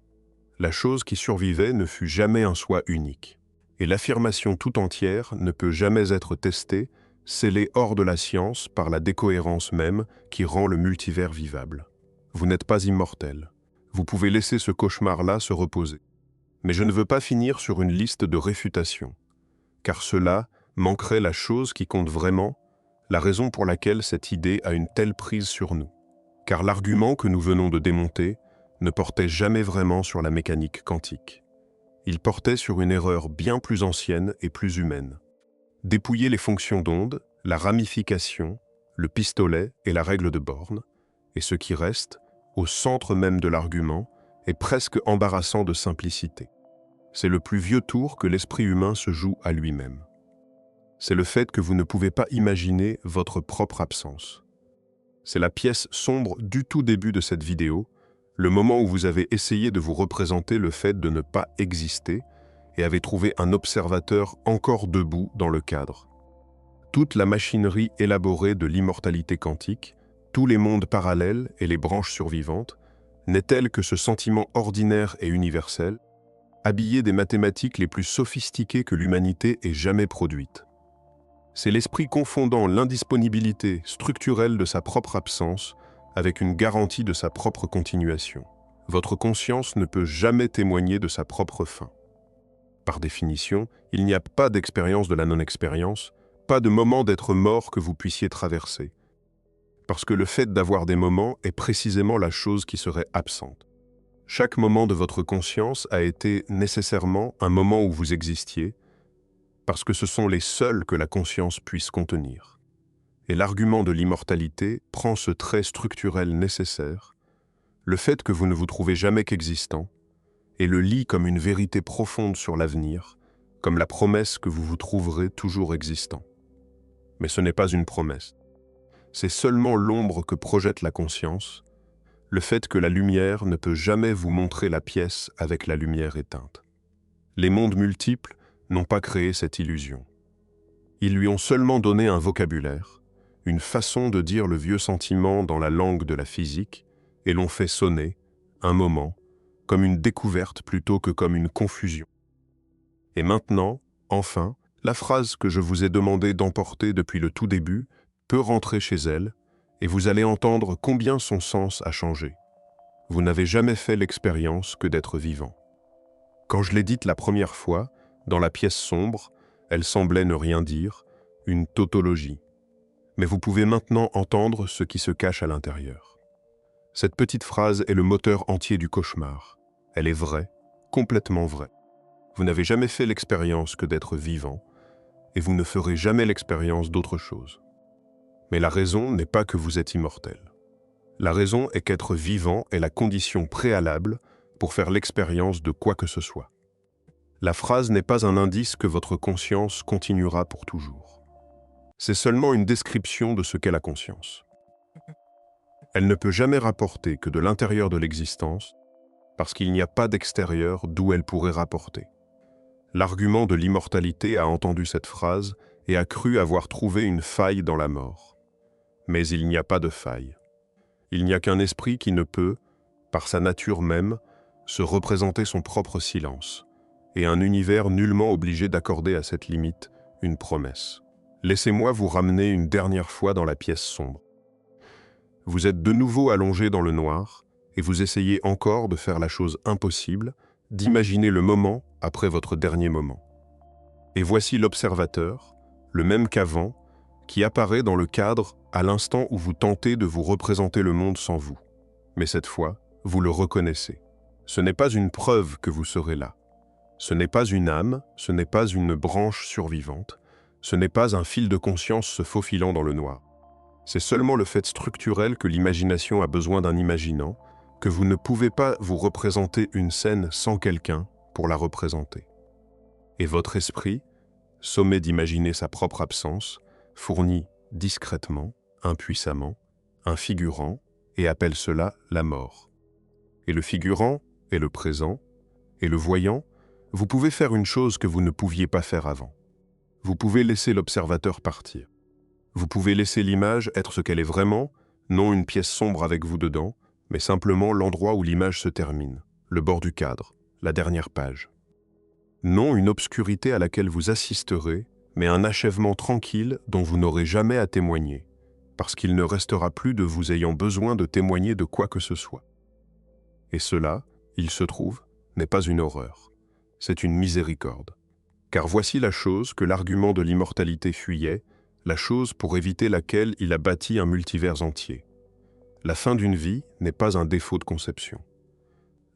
La chose qui survivait ne fut jamais un soi unique. Et l'affirmation tout entière ne peut jamais être testée, scellée hors de la science par la décohérence même qui rend le multivers vivable. Vous n'êtes pas immortel. Vous pouvez laisser ce cauchemar-là se reposer. Mais je ne veux pas finir sur une liste de réfutations, car cela manquerait la chose qui compte vraiment, la raison pour laquelle cette idée a une telle prise sur nous. Car l'argument que nous venons de démonter ne portait jamais vraiment sur la mécanique quantique. Il portait sur une erreur bien plus ancienne et plus humaine. Dépouiller les fonctions d'onde, la ramification, le pistolet et la règle de Born, et ce qui reste, au centre même de l'argument, est presque embarrassant de simplicité. C'est le plus vieux tour que l'esprit humain se joue à lui-même. C'est le fait que vous ne pouvez pas imaginer votre propre absence. C'est la pièce sombre du tout début de cette vidéo, le moment où vous avez essayé de vous représenter le fait de ne pas exister et avez trouvé un observateur encore debout dans le cadre. Toute la machinerie élaborée de l'immortalité quantique, tous les mondes parallèles et les branches survivantes, n'est-elle que ce sentiment ordinaire et universel, habillé des mathématiques les plus sophistiquées que l'humanité ait jamais produites. C'est l'esprit confondant l'indisponibilité structurelle de sa propre absence avec une garantie de sa propre continuation. Votre conscience ne peut jamais témoigner de sa propre fin. Par définition, il n'y a pas d'expérience de la non-expérience, pas de moment d'être mort que vous puissiez traverser. Parce que le fait d'avoir des moments est précisément la chose qui serait absente. Chaque moment de votre conscience a été nécessairement un moment où vous existiez, parce que ce sont les seuls que la conscience puisse contenir. Et l'argument de l'immortalité prend ce trait structurel nécessaire, le fait que vous ne vous trouvez jamais qu'existant, et le lit comme une vérité profonde sur l'avenir, comme la promesse que vous vous trouverez toujours existant. Mais ce n'est pas une promesse. C'est seulement l'ombre que projette la conscience, le fait que la lumière ne peut jamais vous montrer la pièce avec la lumière éteinte. Les mondes multiples n'ont pas créé cette illusion. Ils lui ont seulement donné un vocabulaire, une façon de dire le vieux sentiment dans la langue de la physique, et l'ont fait sonner, un moment, comme une découverte plutôt que comme une confusion. Et maintenant, enfin, la phrase que je vous ai demandé d'emporter depuis le tout début peut rentrer chez elle, et vous allez entendre combien son sens a changé. Vous n'avez jamais fait l'expérience que d'être vivant. Quand je l'ai dite la première fois, dans la pièce sombre, elle semblait ne rien dire, une tautologie. Mais vous pouvez maintenant entendre ce qui se cache à l'intérieur. Cette petite phrase est le moteur entier du cauchemar. Elle est vraie, complètement vraie. Vous n'avez jamais fait l'expérience que d'être vivant, et vous ne ferez jamais l'expérience d'autre chose. Mais la raison n'est pas que vous êtes immortel. La raison est qu'être vivant est la condition préalable pour faire l'expérience de quoi que ce soit. La phrase n'est pas un indice que votre conscience continuera pour toujours. C'est seulement une description de ce qu'est la conscience. Elle ne peut jamais rapporter que de l'intérieur de l'existence, parce qu'il n'y a pas d'extérieur d'où elle pourrait rapporter. L'argument de l'immortalité a entendu cette phrase et a cru avoir trouvé une faille dans la mort. Mais il n'y a pas de faille. Il n'y a qu'un esprit qui ne peut, par sa nature même, se représenter son propre silence, et un univers nullement obligé d'accorder à cette limite une promesse. Laissez-moi vous ramener une dernière fois dans la pièce sombre. Vous êtes de nouveau allongé dans le noir, et vous essayez encore de faire la chose impossible, d'imaginer le moment après votre dernier moment. Et voici l'observateur, le même qu'avant, qui apparaît dans le cadre à l'instant où vous tentez de vous représenter le monde sans vous. Mais cette fois, vous le reconnaissez. Ce n'est pas une preuve que vous serez là. Ce n'est pas une âme, ce n'est pas une branche survivante, ce n'est pas un fil de conscience se faufilant dans le noir. C'est seulement le fait structurel que l'imagination a besoin d'un imaginant, que vous ne pouvez pas vous représenter une scène sans quelqu'un pour la représenter. Et votre esprit, sommé d'imaginer sa propre absence, fournit discrètement, impuissamment, un figurant et appelle cela la mort. Et le figurant est le présent, et le voyant, vous pouvez faire une chose que vous ne pouviez pas faire avant. Vous pouvez laisser l'observateur partir. Vous pouvez laisser l'image être ce qu'elle est vraiment, non une pièce sombre avec vous dedans, mais simplement l'endroit où l'image se termine, le bord du cadre, la dernière page. Non une obscurité à laquelle vous assisterez, mais un achèvement tranquille dont vous n'aurez jamais à témoigner, parce qu'il ne restera plus de vous ayant besoin de témoigner de quoi que ce soit. Et cela, il se trouve, n'est pas une horreur, c'est une miséricorde. Car voici la chose que l'argument de l'immortalité fuyait, la chose pour éviter laquelle il a bâti un multivers entier. La fin d'une vie n'est pas un défaut de conception.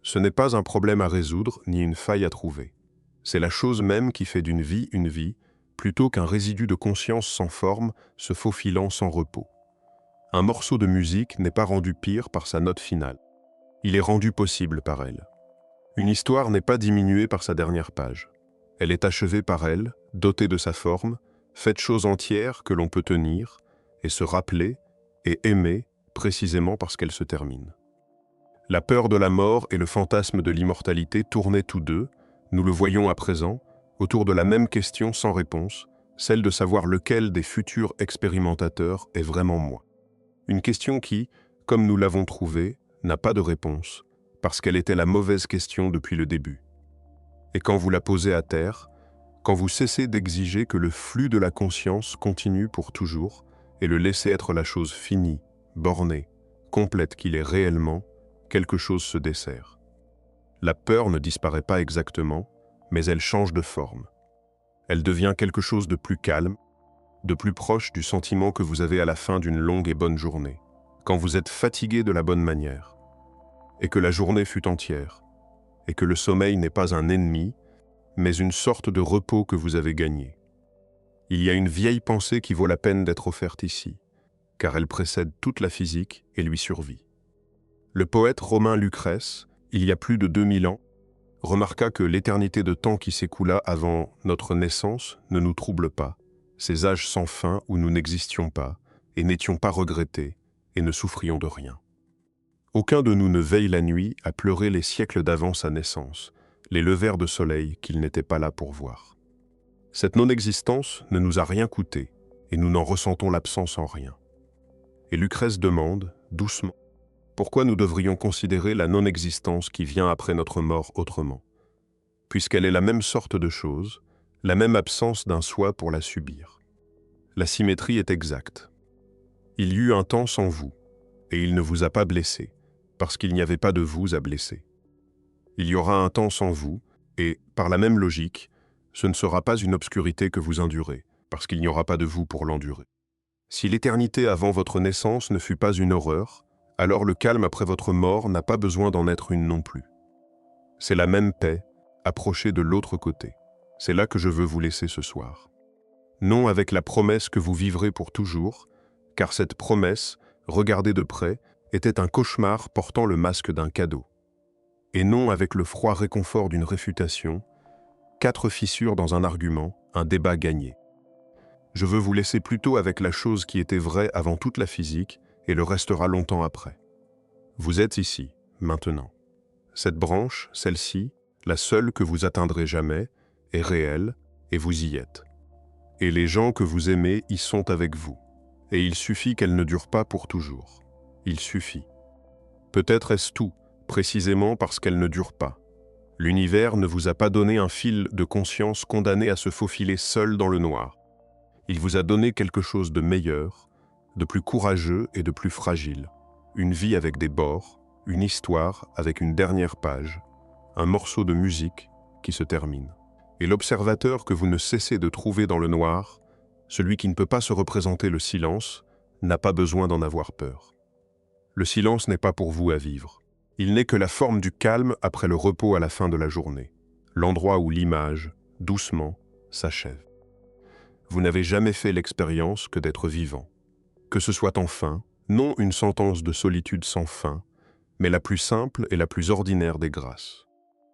Ce n'est pas un problème à résoudre ni une faille à trouver. C'est la chose même qui fait d'une vie une vie, plutôt qu'un résidu de conscience sans forme se faufilant sans repos. Un morceau de musique n'est pas rendu pire par sa note finale. Il est rendu possible par elle. Une histoire n'est pas diminuée par sa dernière page. Elle est achevée par elle, dotée de sa forme, faite chose entière que l'on peut tenir, et se rappeler, et aimer, précisément parce qu'elle se termine. La peur de la mort et le fantasme de l'immortalité tournaient tous deux, nous le voyons à présent, autour de la même question sans réponse, celle de savoir lequel des futurs expérimentateurs est vraiment moi. Une question qui, comme nous l'avons trouvé, n'a pas de réponse, parce qu'elle était la mauvaise question depuis le début. Et quand vous la posez à terre, quand vous cessez d'exiger que le flux de la conscience continue pour toujours et le laisser être la chose finie, bornée, complète qu'il est réellement, quelque chose se dessert. La peur ne disparaît pas exactement, mais elle change de forme. Elle devient quelque chose de plus calme, de plus proche du sentiment que vous avez à la fin d'une longue et bonne journée, quand vous êtes fatigué de la bonne manière, et que la journée fut entière, et que le sommeil n'est pas un ennemi, mais une sorte de repos que vous avez gagné. Il y a une vieille pensée qui vaut la peine d'être offerte ici, car elle précède toute la physique et lui survit. Le poète romain Lucrèce, il y a plus de 2000 ans, remarqua que l'éternité de temps qui s'écoula avant notre naissance ne nous trouble pas, ces âges sans fin où nous n'existions pas, et n'étions pas regrettés, et ne souffrions de rien. Aucun de nous ne veille la nuit à pleurer les siècles d'avant sa naissance, les levers de soleil qu'il n'était pas là pour voir. Cette non-existence ne nous a rien coûté, et nous n'en ressentons l'absence en rien. Et Lucrèce demande, doucement, pourquoi nous devrions considérer la non-existence qui vient après notre mort autrement, puisqu'elle est la même sorte de chose, la même absence d'un soi pour la subir. La symétrie est exacte. Il y eut un temps sans vous, et il ne vous a pas blessé, parce qu'il n'y avait pas de vous à blesser. Il y aura un temps sans vous, et, par la même logique, ce ne sera pas une obscurité que vous endurez, parce qu'il n'y aura pas de vous pour l'endurer. Si l'éternité avant votre naissance ne fut pas une horreur, alors le calme après votre mort n'a pas besoin d'en être une non plus. C'est la même paix, approchez de l'autre côté. C'est là que je veux vous laisser ce soir. Non avec la promesse que vous vivrez pour toujours, car cette promesse, regardée de près, était un cauchemar portant le masque d'un cadeau. Et non avec le froid réconfort d'une réfutation, 4 fissures dans un argument, un débat gagné. Je veux vous laisser plutôt avec la chose qui était vraie avant toute la physique et le restera longtemps après. Vous êtes ici, maintenant. Cette branche, celle-ci, la seule que vous atteindrez jamais, est réelle et vous y êtes. Et les gens que vous aimez y sont avec vous. Et il suffit qu'elle ne dure pas pour toujours. Il suffit. Peut-être est-ce tout, précisément parce qu'elle ne dure pas. L'univers ne vous a pas donné un fil de conscience condamné à se faufiler seul dans le noir. Il vous a donné quelque chose de meilleur, de plus courageux et de plus fragile. Une vie avec des bords, une histoire avec une dernière page, un morceau de musique qui se termine. Et l'observateur que vous ne cessez de trouver dans le noir, celui qui ne peut pas se représenter le silence, n'a pas besoin d'en avoir peur. Le silence n'est pas pour vous à vivre. Il n'est que la forme du calme après le repos à la fin de la journée, l'endroit où l'image, doucement, s'achève. Vous n'avez jamais fait l'expérience que d'être vivant. Que ce soit enfin, non une sentence de solitude sans fin, mais la plus simple et la plus ordinaire des grâces.